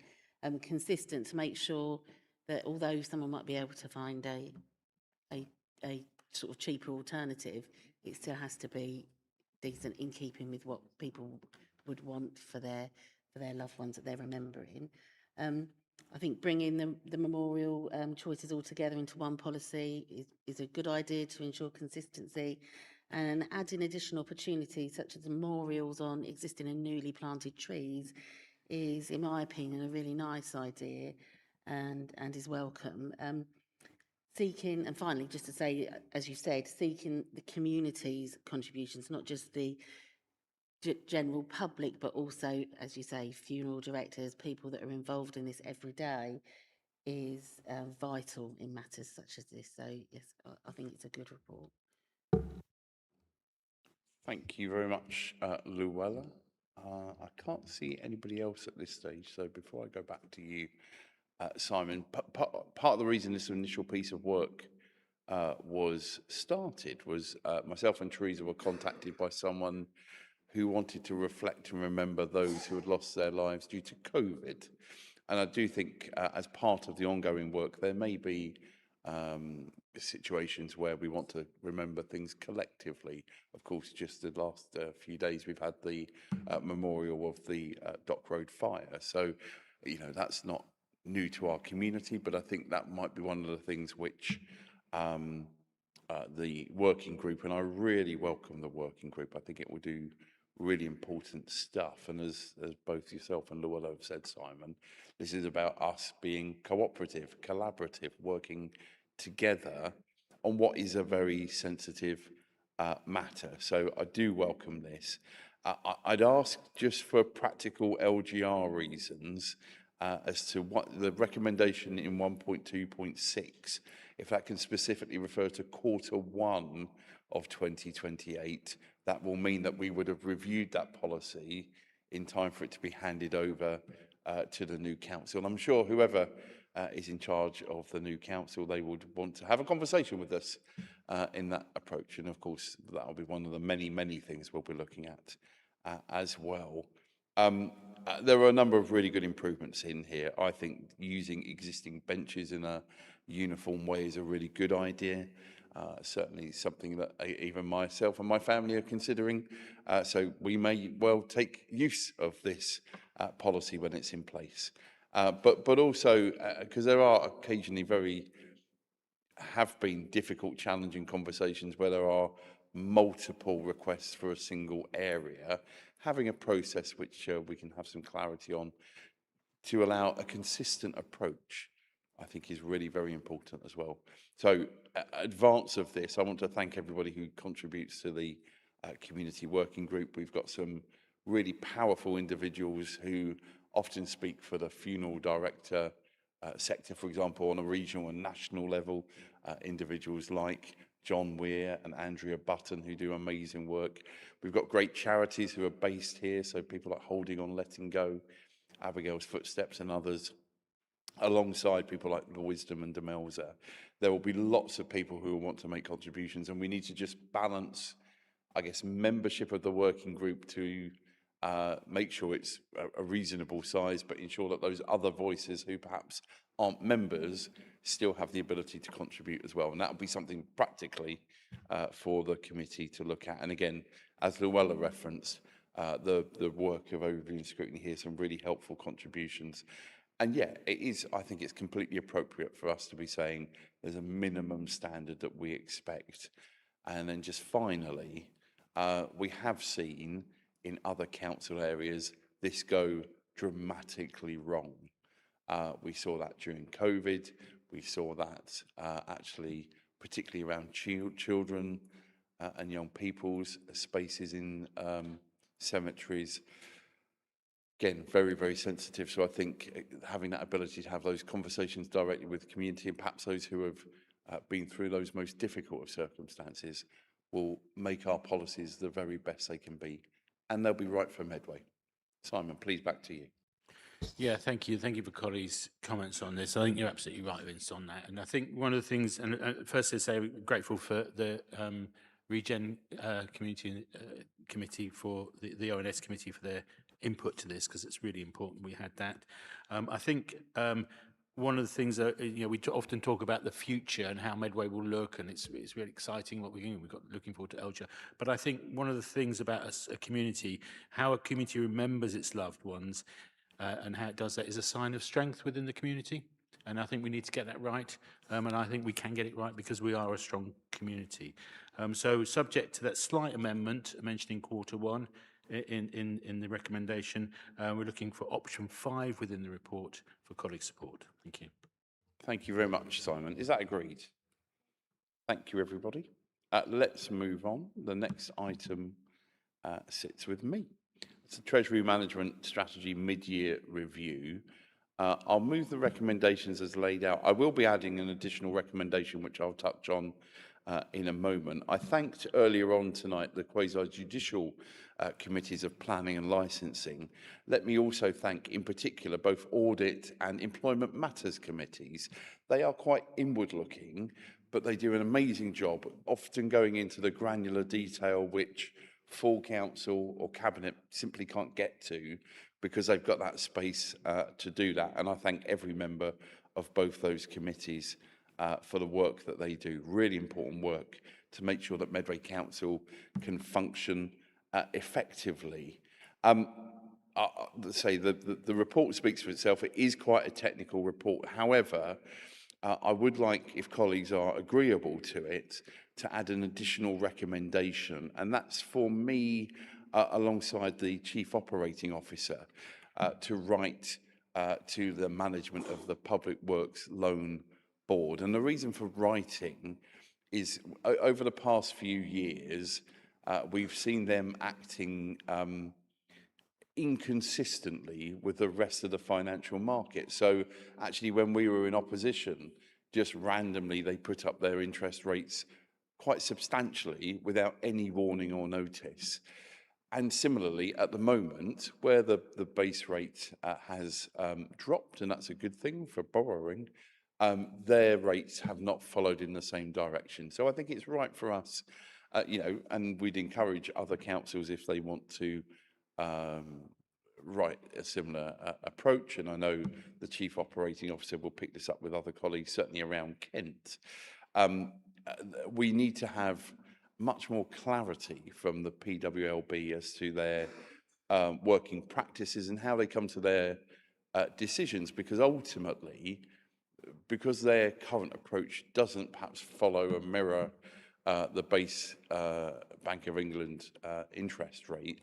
consistent to make sure that although someone might be able to find a sort of cheaper alternative, it still has to be decent in keeping with what people would want for their loved ones that they're remembering. I think bringing the memorial choices all together into one policy is a good idea to ensure consistency, and adding additional opportunities such as memorials on existing and newly planted trees is, in my opinion, a really nice idea and is welcome. Seeking, and finally, just to say, as you said, seeking the community's contributions, not just the general public, but also, as you say, funeral directors, people that are involved in this every day, is vital in matters such as this. So, yes, I think it's a good report. Thank you very much, Luella. I can't see anybody else at this stage, so before I go back to you, Simon, part of the reason this initial piece of work was started was myself and Teresa were contacted by someone who wanted to reflect and remember those who had lost their lives due to COVID. And I do think as part of the ongoing work, there may be situations where we want to remember things collectively. Of course, just the last few days, we've had the memorial of the Dock Road fire. So, you know, that's not new to our community, but I think that might be one of the things which the working group, and I really welcome the working group. I think it will do really important stuff. And as both yourself and Luella have said, Simon, this is about us being cooperative, collaborative, working together on what is a very sensitive matter. So I do welcome this. I'd ask, just for practical LGR reasons, as to what the recommendation in 1.2.6, if that can specifically refer to Q1 of 2028, that will mean that we would have reviewed that policy in time for it to be handed over to the new council. And I'm sure whoever is in charge of the new council, they would want to have a conversation with us in that approach. And of course, that will be one of the many, many things we'll be looking at as well. There are a number of really good improvements in here. I think using existing benches in a uniform way is a really good idea. Certainly something that even myself and my family are considering. So we may well take use of this policy when it's in place. But also, because there are occasionally have been difficult, challenging conversations where there are multiple requests for a single area, having a process which we can have some clarity on to allow a consistent approach, I think is really very important as well. So advance of this, I want to thank everybody who contributes to the community working group. We've got some really powerful individuals who often speak for the funeral director sector, for example, on a regional and national level. Individuals like John Weir and Andrea Button, who do amazing work. We've got great charities who are based here, so people like Holding On, Letting Go, Abigail's Footsteps and others, alongside people like The Wisdom and Demelza. There will be lots of people who will want to make contributions, and we need to just balance, I guess, membership of the working group to make sure it's a reasonable size, but ensure that those other voices who perhaps aren't members still have the ability to contribute as well. And that will be something practically for the committee to look at. And again, as Luella referenced, the work of overview and scrutiny here, some really helpful contributions. And yeah, it is, I think it's completely appropriate for us to be saying there's a minimum standard that we expect. And then just finally, we have seen in other council areas this go dramatically wrong. We saw that during COVID. We saw that actually, particularly around children and young people's spaces in cemeteries. Again, very, very sensitive. So I think having that ability to have those conversations directly with the community and perhaps those who have been through those most difficult of circumstances will make our policies the very best they can be. And they'll be right for Medway. Simon, please, back to you. Yeah, thank you. Thank you for Collie's comments on this. I think you're absolutely right, Vince, on that. And I think one of the things, and first to say, we're grateful for the Regen Community Committee, for the ONS Committee for their input to this, because it's really important we had that. I think one of the things that, we often talk about the future and how Medway will look, and it's really exciting what we've got looking forward to Elger. But I think one of the things about a community, how a community remembers its loved ones, and how it does that is a sign of strength within the community. And I think we need to get that right. And I think we can get it right because we are a strong community. So subject to that slight amendment mentioned in quarter one in the recommendation, we're looking for option 5 within the report for colleague support. Thank you. Thank you very much, Simon. Is that agreed? Thank you, everybody. Let's move on. The next item sits with me. It's the Treasury Management Strategy Mid-Year Review. I'll move the recommendations as laid out. I will be adding an additional recommendation, which I'll touch on in a moment. I thanked earlier on tonight the quasi-judicial committees of planning and licensing. Let me also thank in particular both audit and employment matters committees. They are quite inward-looking, but they do an amazing job, often going into the granular detail which full council or cabinet simply can't get to because they've got that space to do that. And I thank every member of both those committees for the work that they do. Really important work to make sure that Medway Council can function effectively. Say the report speaks for itself. It is quite a technical report. However, I would like, if colleagues are agreeable to it, to add an additional recommendation, and that's for me, alongside the Chief Operating Officer, to write to the management of the Public Works Loan Board. And the reason for writing is over the past few years, we've seen them acting inconsistently with the rest of the financial market. So actually, when we were in opposition, just randomly they put up their interest rates quite substantially without any warning or notice. And similarly, at the moment, where the base rate has dropped, and that's a good thing for borrowing, their rates have not followed in the same direction. So I think it's right for us, and we'd encourage other councils if they want to write a similar approach. And I know the Chief Operating Officer will pick this up with other colleagues, certainly around Kent. We need to have much more clarity from the PWLB as to their working practices and how they come to their decisions, because ultimately, because their current approach doesn't perhaps follow and mirror the base Bank of England interest rate,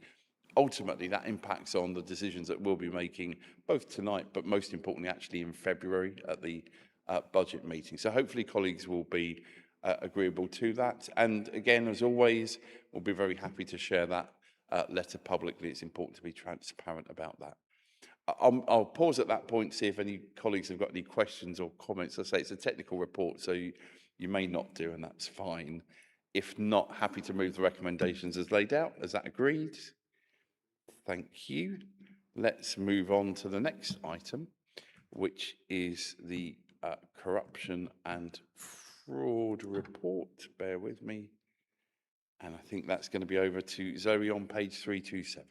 ultimately that impacts on the decisions that we'll be making both tonight, but most importantly actually in February at the budget meeting. So hopefully colleagues will be agreeable to that. And again, as always, we'll be very happy to share that letter publicly. It's important to be transparent about that. I'll pause at that point, see if any colleagues have got any questions or comments. I say it's a technical report, so you may not do, and that's fine. If not, happy to move the recommendations as laid out. Is that agreed? Thank you. Let's move on to the next item, which is the corruption and fraud report. Bear with me. And I think that's going to be over to Zoe on page 327.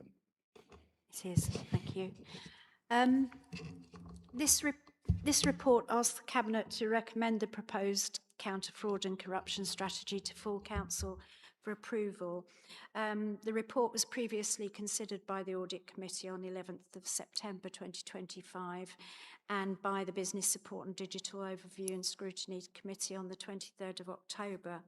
It is. Thank you. This report asks the Cabinet to recommend the proposed counter-fraud and corruption strategy to full council for approval. The report was previously considered by the Audit Committee on the 11th of September 2025 and by the Business Support and Digital Overview and Scrutiny Committee on the 23rd of October.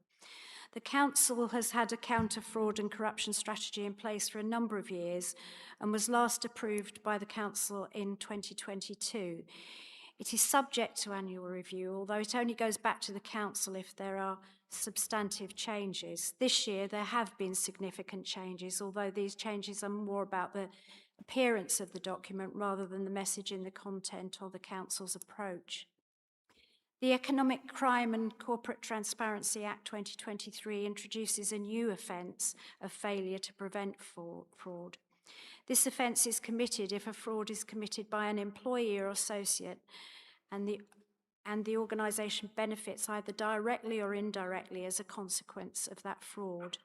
The Council has had a counter-fraud and corruption strategy in place for a number of years and was last approved by the Council in 2022. It is subject to annual review, although it only goes back to the Council if there are substantive changes. This year there have been significant changes, although these changes are more about the appearance of the document rather than the message in the content or the Council's approach. The Economic Crime and Corporate Transparency Act 2023 introduces a new offence of failure to prevent fraud. This offence is committed if a fraud is committed by an employee or associate and the organisation benefits either directly or indirectly as a consequence of that fraud.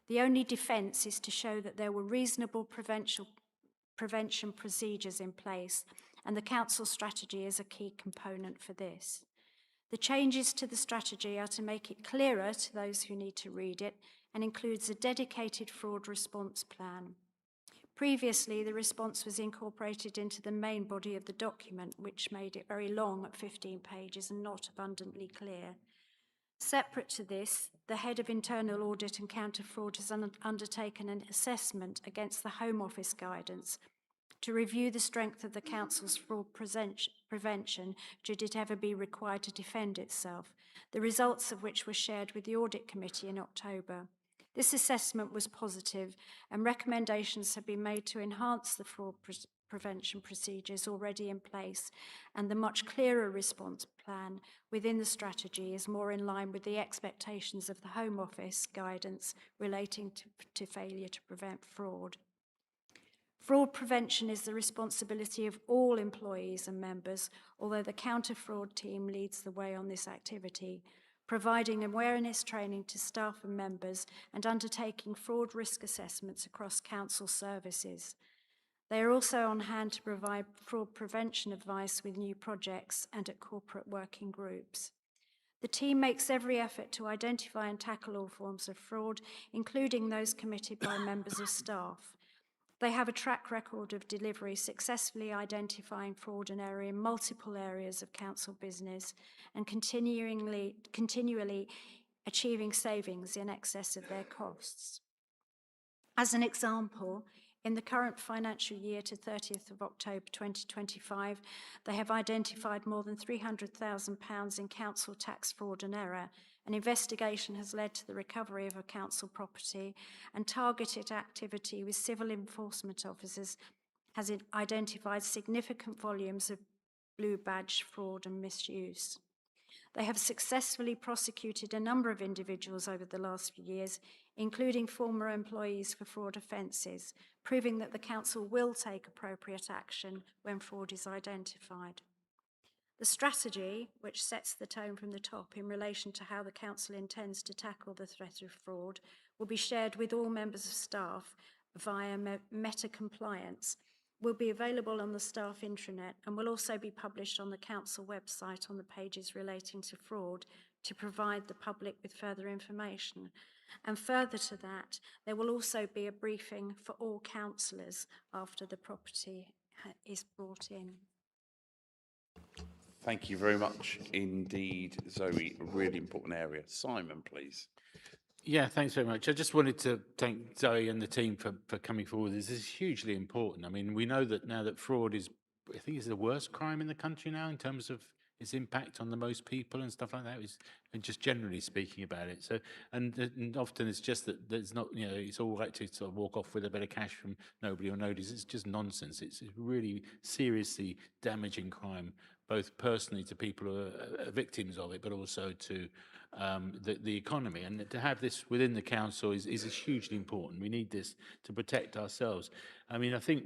The only defence is to show that there were reasonable prevention procedures in place, and the Council strategy is a key component for this. The changes to the strategy are to make it clearer to those who need to read it and includes a dedicated fraud response plan. Previously, the response was incorporated into the main body of the document, which made it very long at 15 pages and not abundantly clear. Separate to this, the Head of Internal Audit and Counter-Fraud has undertaken an assessment against the Home Office guidance to review the strength of the Council's fraud prevention should it ever be required to defend itself, the results of which were shared with the Audit Committee in October. This assessment was positive, and recommendations have been made to enhance the fraud prevention procedures already in place, and the much clearer response plan within the strategy is more in line with the expectations of the Home Office guidance relating to failure to prevent fraud. Fraud prevention is the responsibility of all employees and members, although the counter-fraud team leads the way on this activity, providing awareness training to staff and members and undertaking fraud risk assessments across council services. They are also on hand to provide fraud prevention advice with new projects and at corporate working groups. The team makes every effort to identify and tackle all forms of fraud, including those committed by members of staff. They have a track record of delivery, successfully identifying fraud and error in multiple areas of council business and continually achieving savings in excess of their costs. As an example, in the current financial year to 30th of October 2025, they have identified more than £300,000 in council tax fraud and error. An investigation has led to the recovery of a council property, and targeted activity with civil enforcement officers has identified significant volumes of blue badge fraud and misuse. They have successfully prosecuted a number of individuals over the last few years, including former employees for fraud offences, proving that the council will take appropriate action when fraud is identified. The strategy, which sets the tone from the top in relation to how the council intends to tackle the threat of fraud, will be shared with all members of staff via Meta Compliance, will be available on the staff intranet, and will also be published on the council website on the pages relating to fraud to provide the public with further information. And further to that, there will also be a briefing for all councillors after the property is brought in. Thank you very much indeed, Zoe. A really important area. Simon, please. Yeah, thanks very much. I just wanted to thank Zoe and the team for coming forward. This is hugely important. I mean, we know that now that fraud is, I think, is the worst crime in the country now in terms of its impact on the most people and stuff like that, and just generally speaking about it. So, and often it's just that there's not, you know, it's all right to sort of walk off with a bit of cash from nobody will notice. It's just nonsense. It's a really seriously damaging crime, both personally to people who are victims of it, but also to the economy. And to have this within the council is hugely important. We need this to protect ourselves. I mean, I think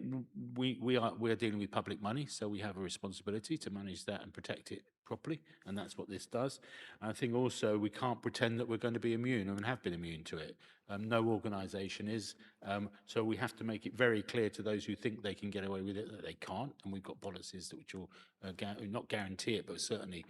we are dealing with public money, so we have a responsibility to manage that and protect it properly, and that's what this does. And I think also we can't pretend that we're going to be immune and have been immune to it. No organisation is, so we have to make it very clear to those who think they can get away with it that they can't, and we've got policies which will not guarantee it, but certainly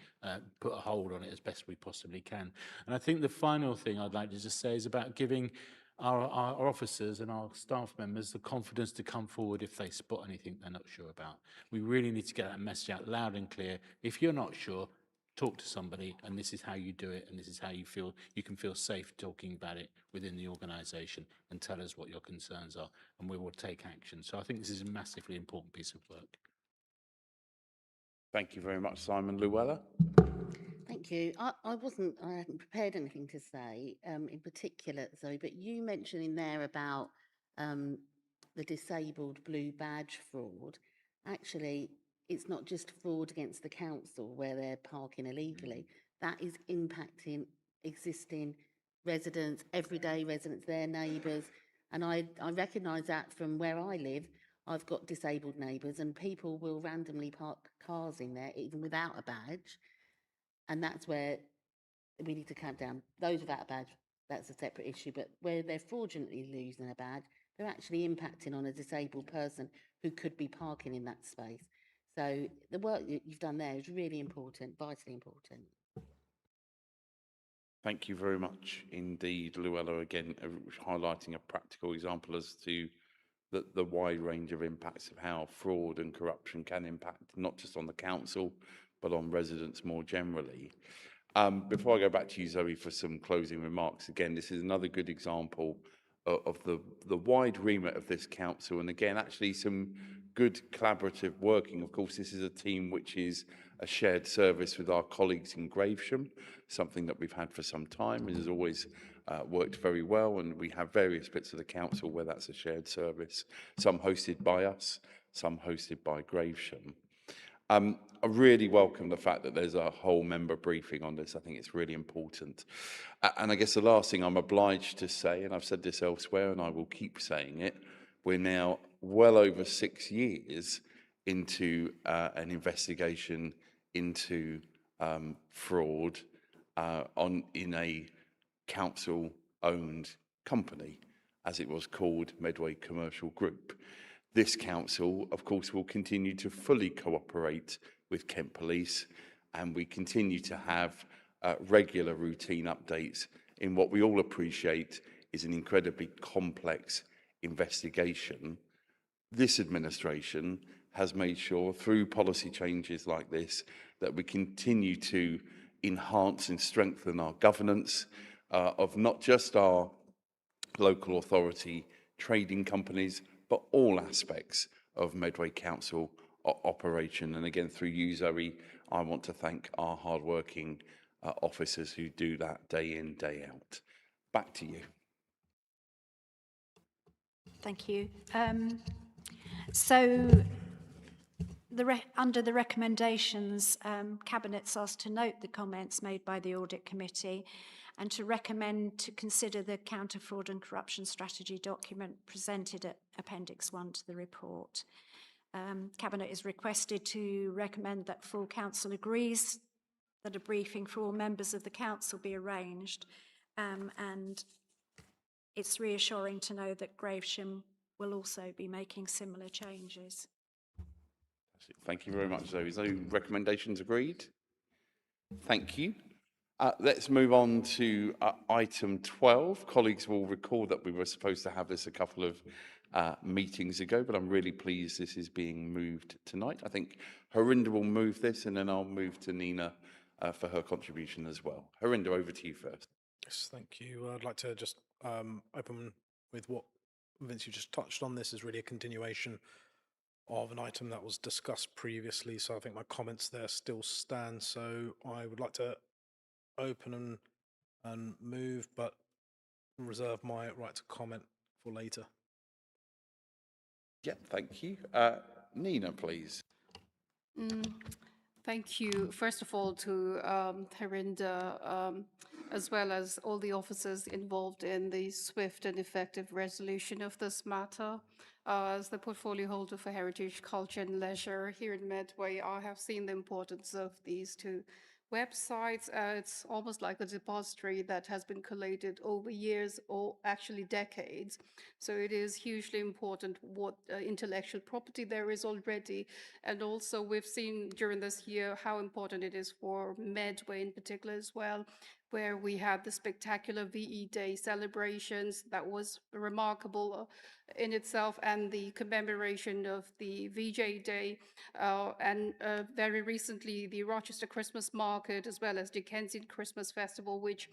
put a hold on it as best we possibly can. And I think the final thing I'd like to just say is about giving our officers and our staff members the confidence to come forward if they spot anything they're not sure about. We really need to get that message out loud and clear. If you're not sure, talk to somebody, and this is how you do it, and this is how you feel. You can feel safe talking about it within the organisation, and tell us what your concerns are, and we will take action. So I think this is a massively important piece of work. Thank you very much, Simon. Luella? Thank you. I hadn't prepared anything to say in particular, Zoe, but you mentioned in there about the disabled blue badge fraud. Actually, it's not just fraud against the council where they're parking illegally. That is impacting existing residents, everyday residents, their neighbours. And I recognise that from where I live. I've got disabled neighbours, and people will randomly park cars in there even without a badge. And that's where we need to clamp down. Those without a badge, that's a separate issue. But where they're fraudulently losing a badge, they're actually impacting on a disabled person who could be parking in that space. So the work you've done there is really important, vitally important. Thank you very much indeed, Luella, again, highlighting a practical example as to the wide range of impacts of how fraud and corruption can impact not just on the council, but on residents more generally. Before I go back to you, Zoe, for some closing remarks, again, this is another good example of the wide remit of this council, and again, actually some good collaborative working. Of course, this is a team which is a shared service with our colleagues in Gravesham, something that we've had for some time. It has always worked very well, and we have various bits of the council where that's a shared service, some hosted by us, some hosted by Gravesham. I really welcome the fact that there's a whole member briefing on this. I think it's really important. And I guess the last thing I'm obliged to say, and I've said this elsewhere and I will keep saying it, we're now well over 6 years into an investigation into fraud in a council-owned company, as it was called, Medway Commercial Group. This council, of course, will continue to fully cooperate with Kent Police, and we continue to have regular routine updates in what we all appreciate is an incredibly complex investigation. This administration has made sure through policy changes like this that we continue to enhance and strengthen our governance of not just our local authority trading companies, but all aspects of Medway Council operation. And again, through you, Zoe, I want to thank our hardworking officers who do that day in, day out. Back to you. Thank you. Under the recommendations, Cabinet's asked to note the comments made by the Audit Committee and to recommend to consider the Counter Fraud and Corruption Strategy document presented at Appendix 1 to the report. Cabinet is requested to recommend that full council agrees that a briefing for all members of the council be arranged, and it's reassuring to know that Gravesham will also be making similar changes. Thank you very much, Zoe. Is those recommendations agreed? Thank you. Let's move on to item 12. Colleagues will recall that we were supposed to have this a couple of meetings ago, but I'm really pleased this is being moved tonight. I think Harinder will move this, and then I'll move to Nina for her contribution as well. Harinder, over to you first. Yes, thank you. I'd like to just open with what Vince, you just touched on. This is really a continuation of an item that was discussed previously, so I think my comments there still stand. So I would like to open and move, but reserve my right to comment for later. Yeah, thank you. Nina, please. Thank you, first of all, to Harinder, as well as all the officers involved in the swift and effective resolution of this matter. As the portfolio holder for Heritage, Culture and Leisure here in Medway, I have seen the importance of these two websites. It's almost like a depository that has been collated over years or actually decades. So it is hugely important what intellectual property there is already. And also we've seen during this year how important it is for Medway in particular as well, where we had the spectacular VE Day celebrations that was remarkable in itself, and the commemoration of the VJ Day, and very recently the Rochester Christmas Market, as well as Dickensian Christmas Festival, which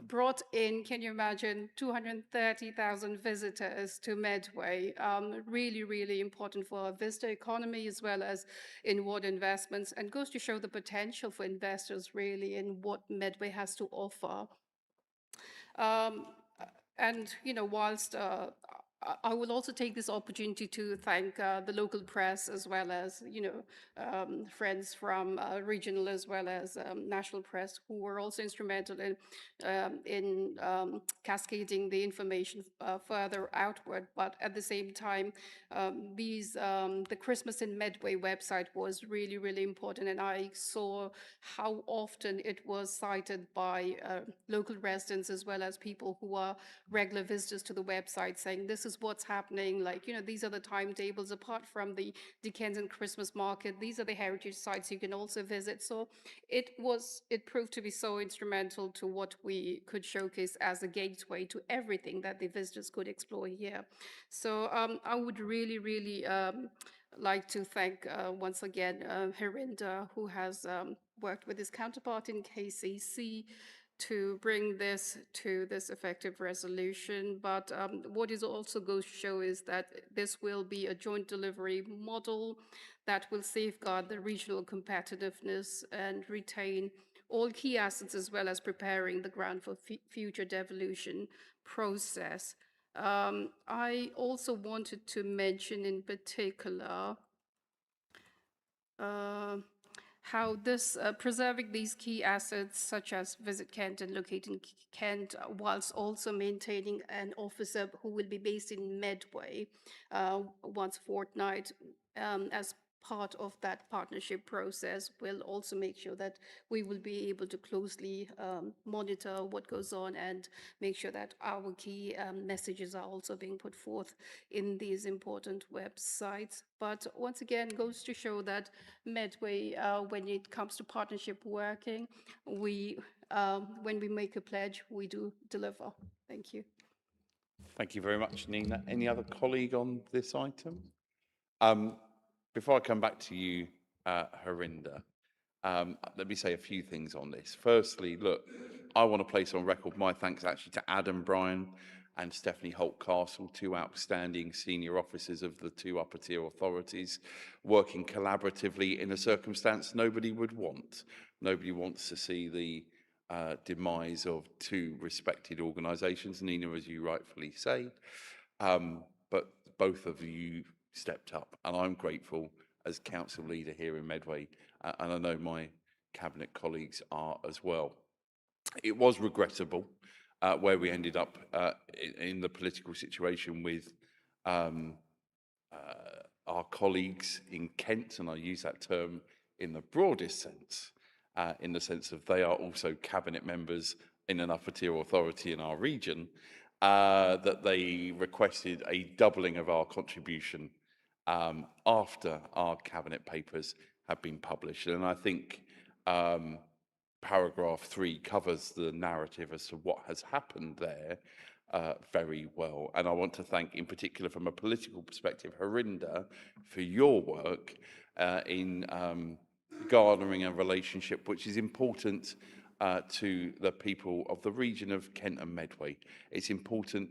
brought in, can you imagine, 230,000 visitors to Medway. Really, really important for our visitor economy as well as inward investments, and goes to show the potential for investors really in what Medway has to offer. And, you know, whilst I will also take this opportunity to thank the local press as well as, you know, friends from regional as well as national press who were also instrumental in cascading the information further outward. But at the same time, the Christmas in Medway website was really, really important, and I saw how often it was cited by local residents as well as people who are regular visitors to the website, saying this is is what's happening. Like, you know, these are the timetables apart from the Kensington Christmas market. These are the heritage sites you can also visit. So it proved to be so instrumental to what we could showcase as a gateway to everything that the visitors could explore here. So I would really, really like to thank once again Harinder, who has worked with his counterpart in KCC to bring this to this effective resolution. But what is also goes to show is that this will be a joint delivery model that will safeguard the regional competitiveness and retain all key assets, as well as preparing the ground for future devolution process. I also wanted to mention in particular how this preserving these key assets such as Visit Kent and locating Kent, whilst also maintaining an officer who will be based in Medway once a fortnight as part of that partnership process, will also make sure that we will be able to closely monitor what goes on and make sure that our key messages are also being put forth in these important websites. But once again, goes to show that Medway, when it comes to partnership working, when we make a pledge, we do deliver. Thank you. Thank you very much, Nina. Any other colleague on this item? Before I come back to you, Harinder, let me say a few things on this. Firstly, look, I want to place on record my thanks actually to Adam Bryan and Stephanie Holt-Castle, two outstanding senior officers of the two upper tier authorities, working collaboratively in a circumstance nobody would want. Nobody wants to see the demise of two respected organisations, Nina, as you rightfully say, but both of you stepped up, and I'm grateful as council leader here in Medway, and I know my cabinet colleagues are as well. It was regrettable where we ended up in the political situation with our colleagues in Kent, and I use that term in the broadest sense, in the sense of they are also cabinet members in an upper tier authority in our region, that they requested a doubling of our contribution after our cabinet papers have been published. And I think paragraph 3 covers the narrative as to what has happened there very well. And I want to thank, in particular from a political perspective, Harinder, for your work in garnering a relationship which is important to the people of the region of Kent and Medway. It's important.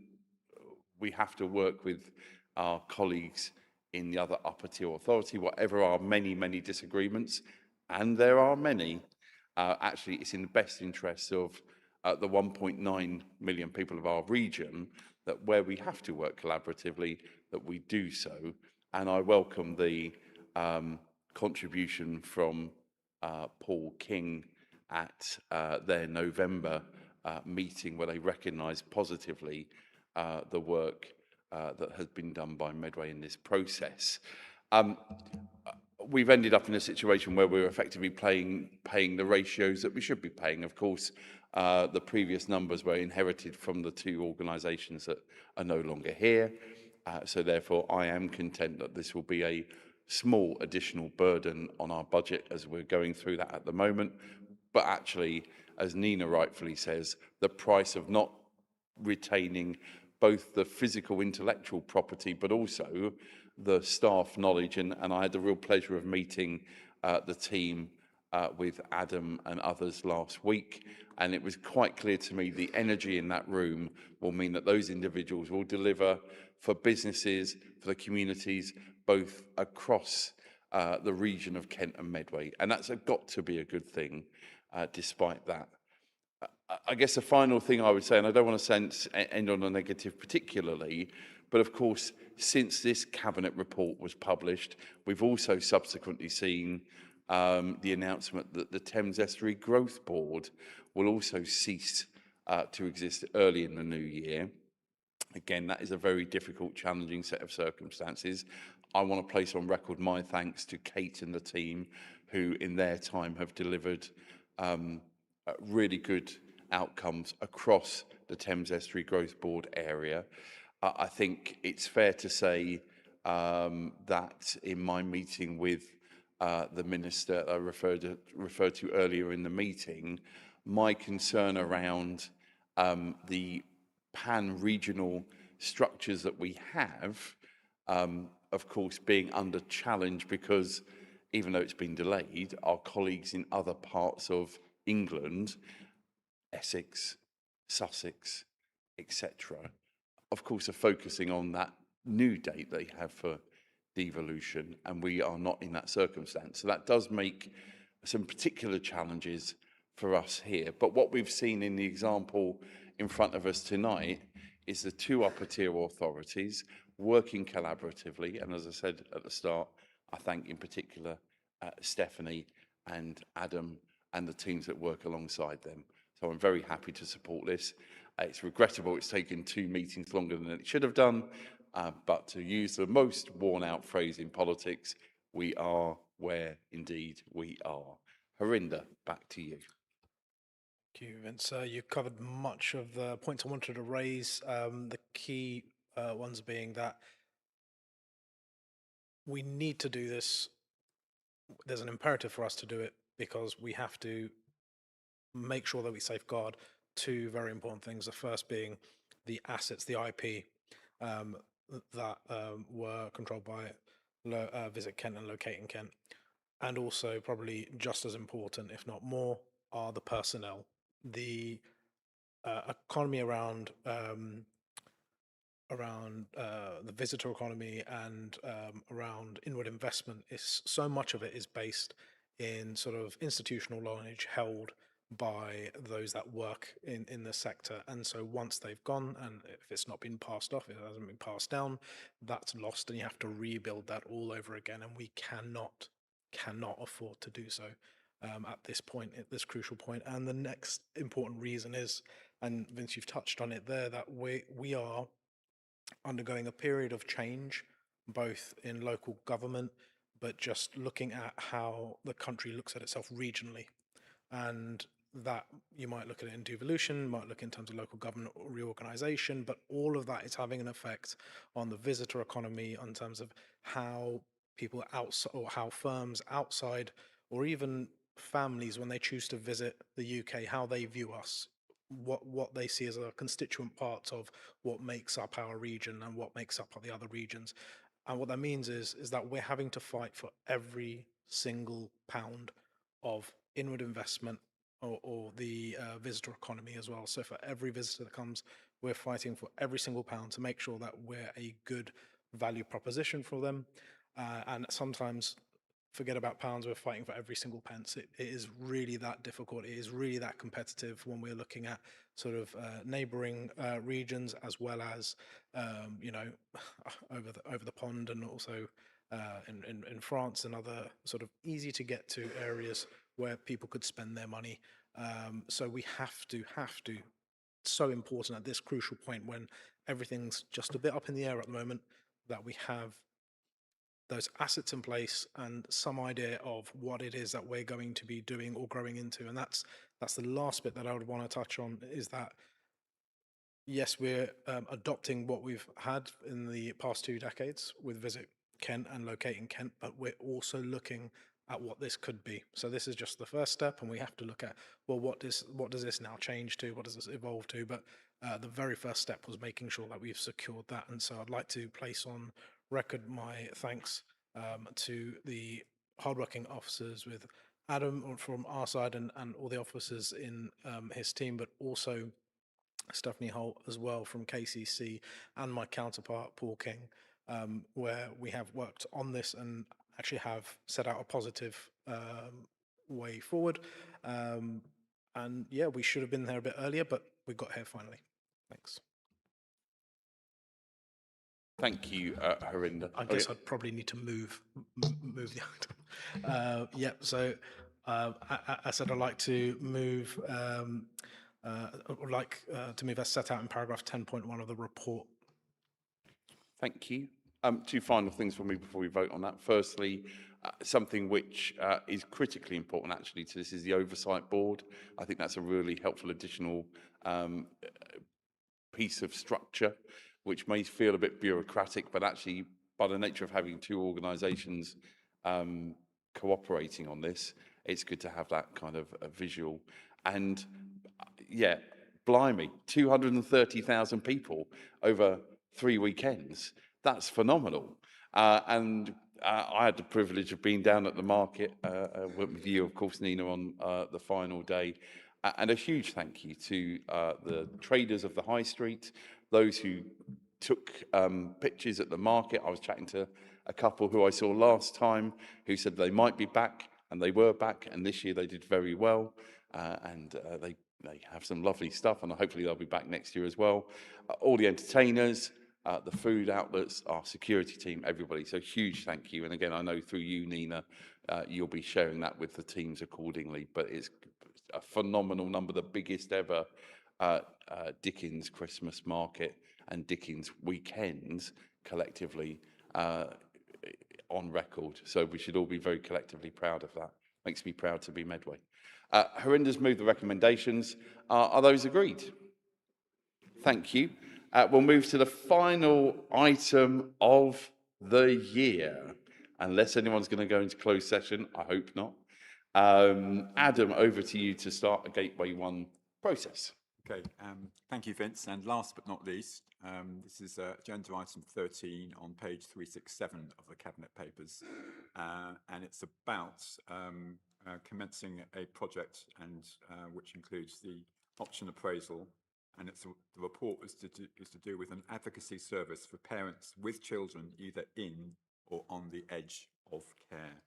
We have to work with our colleagues in the other upper tier authority, whatever our many, many disagreements, and there are many. Actually, it's in the best interests of the 1.9 million people of our region that where we have to work collaboratively, that we do so. And I welcome the contribution from Paul King at their November meeting, where they recognised positively the work that has been done by Medway in this process. We've ended up in a situation where we're effectively paying the ratios that we should be paying. Of course, the previous numbers were inherited from the two organisations that are no longer here. So therefore, I am content that this will be a small additional burden on our budget as we're going through that at the moment. But actually, as Nina rightfully says, the price of not retaining both the physical intellectual property, but also the staff knowledge. And I had the real pleasure of meeting the team with Adam and others last week. And it was quite clear to me the energy in that room will mean that those individuals will deliver for businesses, for the communities, both across the region of Kent and Medway. And that's got to be a good thing, despite that. I guess the final thing I would say, and I don't want to end on a negative particularly, but of course, since this cabinet report was published, we've also subsequently seen the announcement that the Thames Estuary Growth Board will also cease to exist early in the new year. Again, that is a very difficult, challenging set of circumstances. I want to place on record my thanks to Kate and the team who in their time have delivered really good outcomes across the Thames Estuary Growth Board area. I think it's fair to say that in my meeting with the minister I referred to earlier in the meeting, my concern around the pan-regional structures that we have, of course, being under challenge because even though it's been delayed, our colleagues in other parts of England, Essex, Sussex, etc., of course, are focusing on that new date they have for devolution, and we are not in that circumstance. So that does make some particular challenges for us here. But what we've seen in the example in front of us tonight is the two upper tier authorities working collaboratively. And as I said at the start, I thank in particular Stephanie and Adam and the teams that work alongside them. So I'm very happy to support this. It's regrettable it's taken 2 meetings longer than it should have done, but to use the most worn-out phrase in politics, we are where indeed we are. Harinder, back to you. Thank you, Vince. You covered much of the points I wanted to raise. The key ones being that we need to do this. There's an imperative for us to do it because we have to make sure that we safeguard 2 very important things. The first being the assets, the IP that were controlled by Visit Kent and Locating Kent. And also, probably just as important, if not more, are the personnel. The economy around the visitor economy and around inward investment is so much of it is based in sort of institutional knowledge held by those that work in the sector. And so once they've gone, and if it's not been passed off, it hasn't been passed down, that's lost, and you have to rebuild that all over again. And we cannot afford to do so at this point, at this crucial point. And the next important reason is, and Vince, you've touched on it there, that we are undergoing a period of change, both in local government, but just looking at how the country looks at itself regionally. And that you might look at it in devolution, might look in terms of local government reorganization, but all of that is having an effect on the visitor economy in terms of how people outside, or how firms outside, or even families, when they choose to visit the UK, how they view us, what they see as a constituent part of what makes up our region and what makes up the other regions. And what that means is that we're having to fight for every single pound of inward investment or the visitor economy as well. So for every visitor that comes, we're fighting for every single pound to make sure that we're a good value proposition for them. And sometimes, forget about pounds, we're fighting for every single pence. It is really that difficult. It is really that competitive when we're looking at sort of neighbouring regions, as well as you know, over the pond, and also in France and other sort of easy to get to areas where people could spend their money. So we have to. So important at this crucial point when everything's just a bit up in the air at the moment, that we have those assets in place and some idea of what it is that we're going to be doing or growing into. And that's the last bit that I would want to touch on, is that yes, we're adopting what we've had in the past 2 decades with Visit Kent and Locating Kent, but we're also looking at what this could be. So this is just the first step, and we have to look at, well, what does this now change to? What does this evolve to? But the very first step was making sure that we've secured that. And so I'd like to place on record my thanks to the hardworking officers with Adam from our side and all the officers in his team, but also Stephanie Holt as well from KCC, and my counterpart Paul King, where we have worked on this and actually have set out a positive way forward. And yeah, we should have been there a bit earlier, but we got here finally. Thanks. Thank you, Harinder. I guess I'd probably need to move the item. Yeah, so I said I'd like to move as set out in paragraph 10.1 of the report. Thank you. 2 final things for me before we vote on that. Firstly, something which is critically important actually to this is the Oversight Board. I think that's a really helpful additional piece of structure which may feel a bit bureaucratic, but actually, by the nature of having two organisations cooperating on this, it's good to have that kind of a visual. And yeah, blimey, 230,000 people over 3 weekends. That's phenomenal. I had the privilege of being down at the market with you, of course, Nina, on the final day. And a huge thank you to the traders of the high street, those who took pictures at the market. I was chatting to a couple who I saw last time who said they might be back, and they were back, and this year they did very well. They have some lovely stuff, and hopefully they'll be back next year as well. All the entertainers, the food outlets, our security team, everybody. So huge thank you. And again, I know through you, Nina, you'll be sharing that with the teams accordingly. But it's a phenomenal number, the biggest ever Dickens Christmas market and Dickens weekends collectively on record. So we should all be very collectively proud of that. Makes me proud to be Medway. Harinder moved the recommendations. Are those agreed? Thank you. We'll move to the final item of the year. Unless anyone's going to go into closed session, I hope not. Adam, over to you to start a Gateway 1 process. Okay, thank you, Vince. And last but not least, this is agenda item 13 on page 367 of the Cabinet Papers. And it's about commencing a project and which includes the option appraisal. And the report is to do with an advocacy service for parents with children either in or on the edge of care.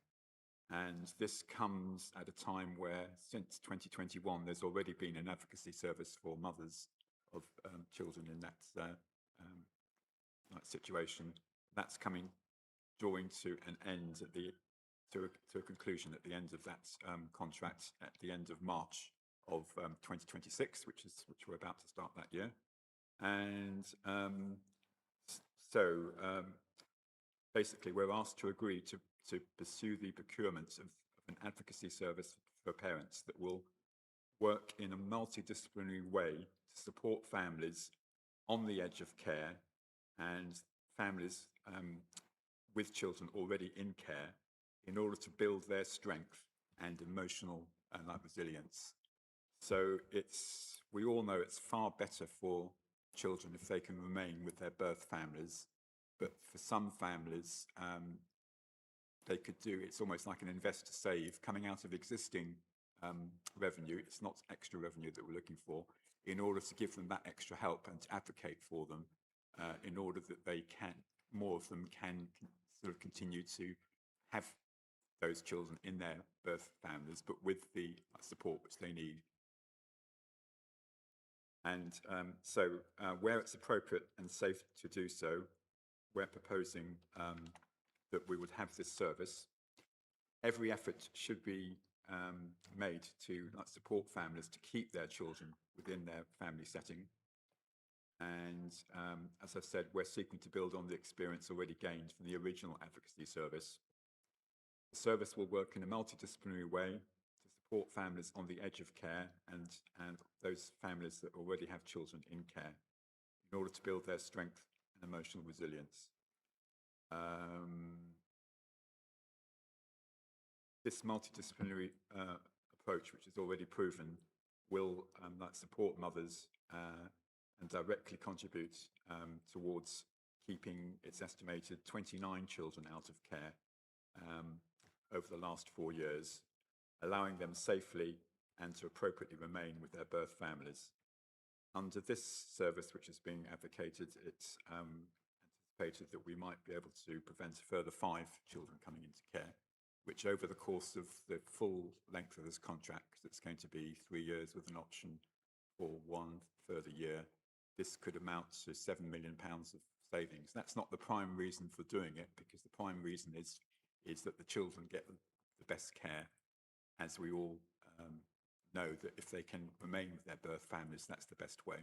And this comes at a time where, since 2021, there's already been an advocacy service for mothers of children in that situation. That's drawing to an end to a conclusion at the end of that contract at the end of March of 2026, which we're about to start that year. And basically, we're asked to agree to pursue the procurement of an advocacy service for parents that will work in a multidisciplinary way to support families on the edge of care and families with children already in care in order to build their strength and emotional resilience. So we all know it's far better for children if they can remain with their birth families, but for some families, it's almost like an invest to save coming out of existing revenue. It's not extra revenue that we're looking for, in order to give them that extra help and to advocate for them in order that more of them can sort of continue to have those children in their birth families, but with the support which they need. And so where it's appropriate and safe to do so, we're proposing that we would have this service. Every effort should be made to support families to keep their children within their family setting. And as I said, we're seeking to build on the experience already gained from the original advocacy service. The service will work in a multidisciplinary way to support families on the edge of care and those families that already have children in care in order to build their strength and emotional resilience. This multidisciplinary approach, which is already proven, will support mothers and directly contribute towards keeping its estimated 29 children out of care over the last 4 years, allowing them safely and to appropriately remain with their birth families. Under this service, which is being advocated, it's anticipated that we might be able to prevent a further 5 children coming into care, which over the course of the full length of this contract, because it's going to be 3 years with an option for 1 further year, this could amount to £7 million of savings. That's not the prime reason for doing it, because the prime reason is that the children get the best care, as we all know that if they can remain with their birth families, that's the best way.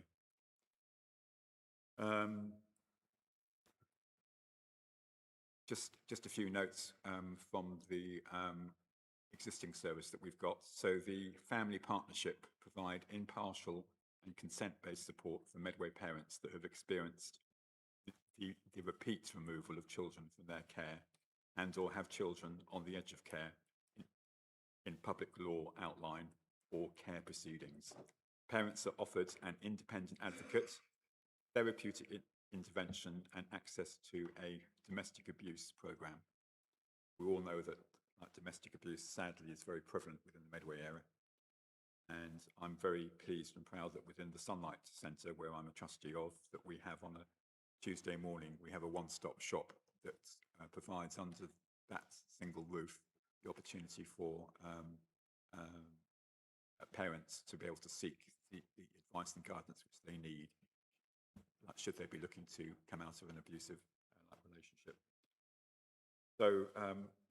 Just a few notes from the existing service that we've got. So the family partnership provide impartial and consent-based support for Medway parents that have experienced the repeat removal of children from their care and or have children on the edge of care in public law outline or care proceedings. Parents are offered an independent advocate, therapeutic intervention and access to a domestic abuse programme. We all know that domestic abuse sadly is very prevalent within the Medway area. And I'm very pleased and proud that within the Sunlight Centre, where I'm a trustee of, that we have on a Tuesday morning, we have a one-stop shop that provides under that single roof the opportunity for parents to be able to seek the advice and guidance which they need, should they be looking to come out of an abusive relationship. So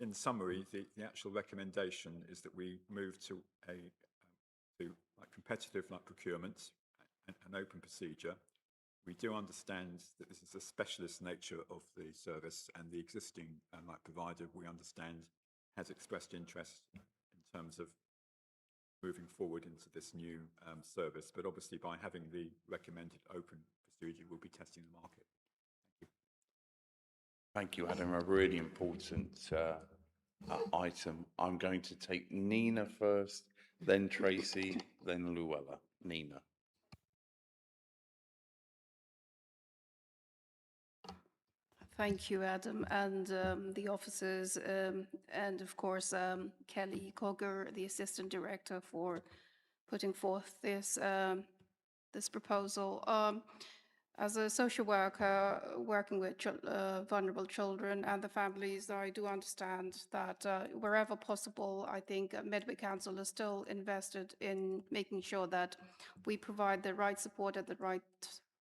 in summary, the actual recommendation is that we move to competitive procurement and an open procedure. We do understand that this is a specialist nature of the service, and the existing provider, we understand, has expressed interest in terms of moving forward into this new service. But obviously, by having the recommended open procedure, we'll be testing the market. Thank you, Adam. A really important item. I'm going to take Nina first, then Tracy, then Luella. Nina. Thank you, Adam, and the officers, and of course, Kelly Cogger, the Assistant Director, for putting forth this proposal. As a social worker working with vulnerable children and the families, I do understand that wherever possible, I think Medway Council is still invested in making sure that we provide the right support at the right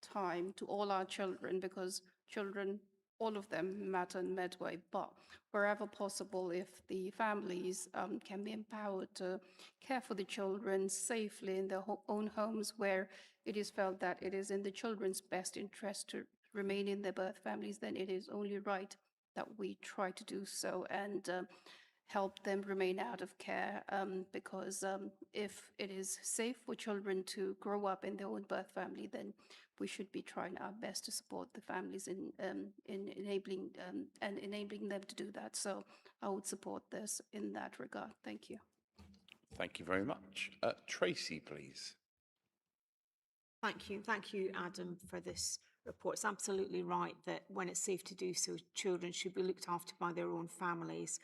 time to all our children, because children, all of them matter in Medway. But wherever possible, if the families can be empowered to care for the children safely in their own homes, where it is felt that it is in the children's best interest to remain in their birth families, then it is only right that we try to do so and help them remain out of care, because if it is safe for children to grow up in their own birth family, then we should be trying our best to support the families in enabling them to do that. So I would support this in that regard. Thank you. Thank you very much. Tracy, please. Thank you, Adam, for this report. It's absolutely right that when it's safe to do so, children should be looked after by their own families.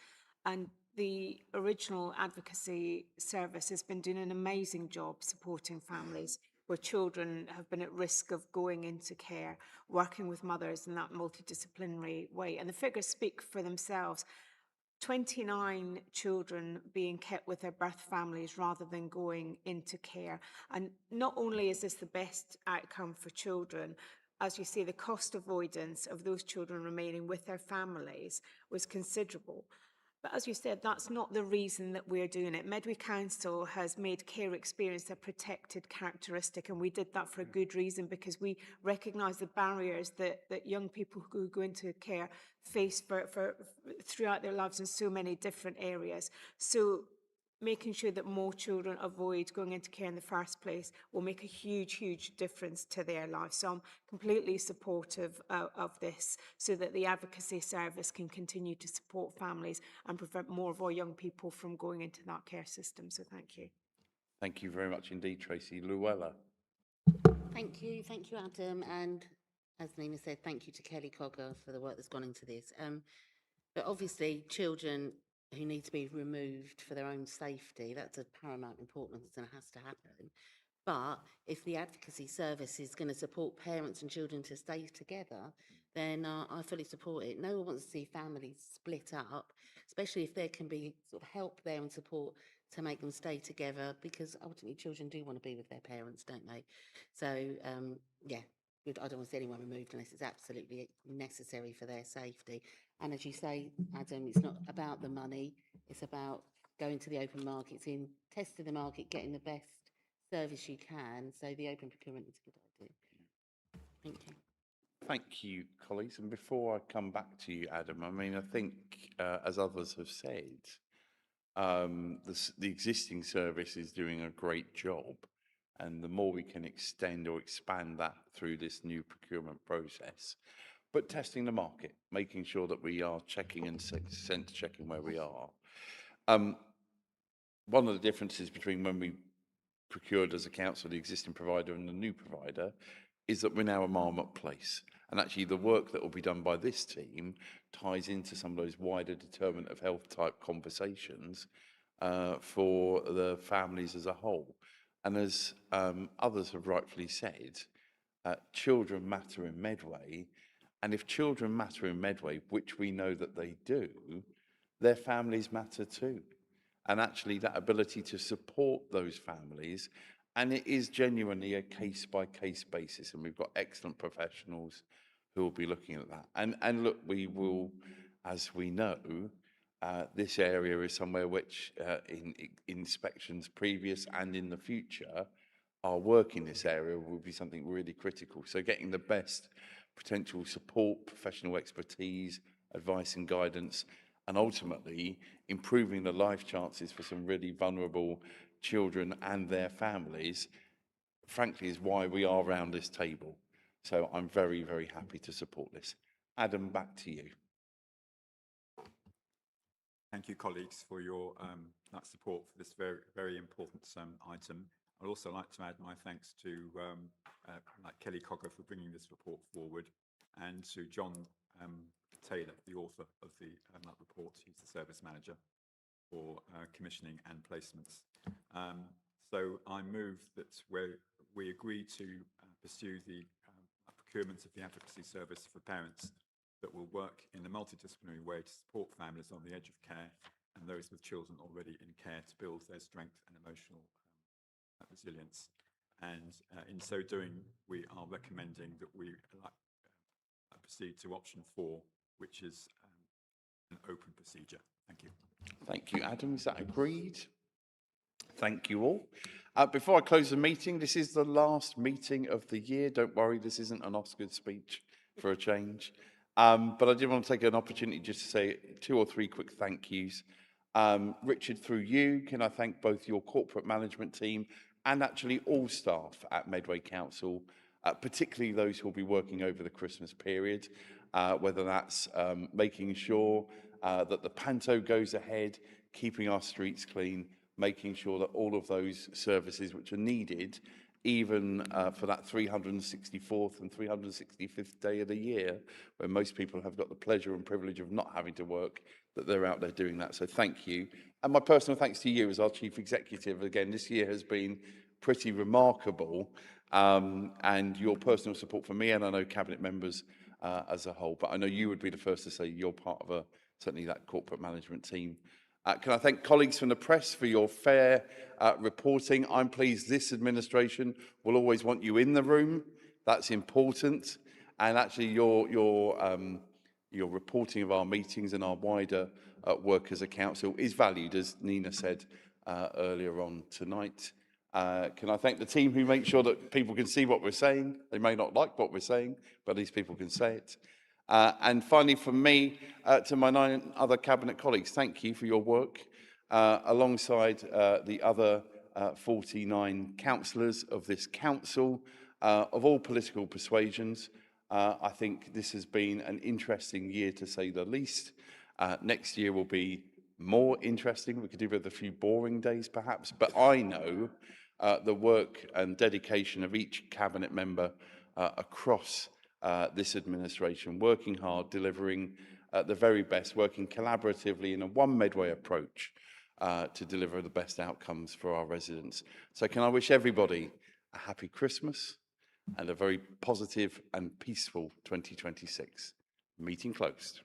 And the original advocacy service has been doing an amazing job supporting families where children have been at risk of going into care, working with mothers in that multidisciplinary way. And the figures speak for themselves. 29 children being kept with their birth families rather than going into care. And not only is this the best outcome for children, as you say, the cost avoidance of those children remaining with their families was considerable. But as you said, that's not the reason that we're doing it. Medway Council has made care experience a protected characteristic, and we did that for a good reason, because we recognise the barriers that young people who go into care face throughout their lives in so many different areas. So making sure that more children avoid going into care in the first place will make a huge, huge difference to their lives. So I'm completely supportive of this, so that the advocacy service can continue to support families and prevent more of our young people from going into that care system. So thank you. Thank you very much indeed, Tracy. Luella. Thank you, Adam. And as Nina said, thank you to Kelly Cogger for the work that's gone into this. But obviously, children who need to be removed for their own safety, that's of paramount importance and it has to happen. But if the advocacy service is going to support parents and children to stay together, then I fully support it. No one wants to see families split up, especially if there can be sort of help there and support to make them stay together, because ultimately children do want to be with their parents, don't they? So, yeah, I don't want to see anyone removed unless it's absolutely necessary for their safety. And as you say, Adam, it's not about the money, it's about going to the open markets, in testing the market, getting the best service you can. So the open procurement is a good idea. Thank you. Thank you, colleagues. And before I come back to you, Adam, I mean, I think, as others have said, the existing service is doing a great job. And the more we can extend or expand that through this new procurement process, but testing the market, making sure that we are checking and sense checking where we are. One of the differences between when we procured as a council the existing provider and the new provider is that we're now a marketplace. And actually the work that will be done by this team ties into some of those wider determinant of health type conversations for the families as a whole. And as others have rightfully said, children matter in Medway. And if children matter in Medway, which we know that they do, their families matter too. And actually that ability to support those families, and it is genuinely a case-by-case basis, and we've got excellent professionals who will be looking at that. And look, we will, as we know, this area is somewhere which in inspections previous and in the future, our work in this area will be something really critical. So getting the best potential support, professional expertise, advice and guidance, and ultimately improving the life chances for some really vulnerable children and their families, frankly, is why we are around this table. So I'm very, very happy to support this. Adam, back to you. Thank you, colleagues, for your that support for this very, very important item. I'd also like to add my thanks to Kelly Cogger for bringing this report forward, and to John Taylor, the author of that report. He's the service manager for commissioning and placements. So I move that we agree to pursue the procurement of the advocacy service for parents that will work in a multidisciplinary way to support families on the edge of care and those with children already in care to build their strength and emotional resilience. And in so doing, we are recommending that we proceed to option 4, which is an open procedure. Thank you. Thank you, Adam. Is that agreed? Thank you all. Before I close the meeting, this is the last meeting of the year. Don't worry, this isn't an Oscar speech for a change. But I did want to take an opportunity just to say 2 or 3 quick thank yous. Richard, through you, can I thank both your corporate management team and actually all staff at Medway Council, particularly those who will be working over the Christmas period, whether that's making sure that the panto goes ahead, keeping our streets clean, making sure that all of those services which are needed, even for that 364th and 365th day of the year, where most people have got the pleasure and privilege of not having to work, that they're out there doing that. So thank you. And my personal thanks to you as our Chief Executive. Again, this year has been pretty remarkable, and your personal support for me, and I know Cabinet members as a whole, but I know you would be the first to say you're part of certainly that corporate management team. Can I thank colleagues from the press for your fair reporting? I'm pleased this administration will always want you in the room. That's important. And actually your reporting of our meetings and our wider work as a council is valued, as Nina said earlier on tonight. Can I thank the team who make sure that people can see what we're saying? They may not like what we're saying, but at least people can say it. And finally, from me to my 9 other Cabinet colleagues, thank you for your work alongside the other 49 councillors of this council of all political persuasions. I think this has been an interesting year, to say the least. Next year will be more interesting. We could do with a few boring days, perhaps, but I know the work and dedication of each Cabinet member across this administration, working hard, delivering the very best, working collaboratively in a one Medway approach to deliver the best outcomes for our residents. So can I wish everybody a happy Christmas and a very positive and peaceful 2026. Meeting closed.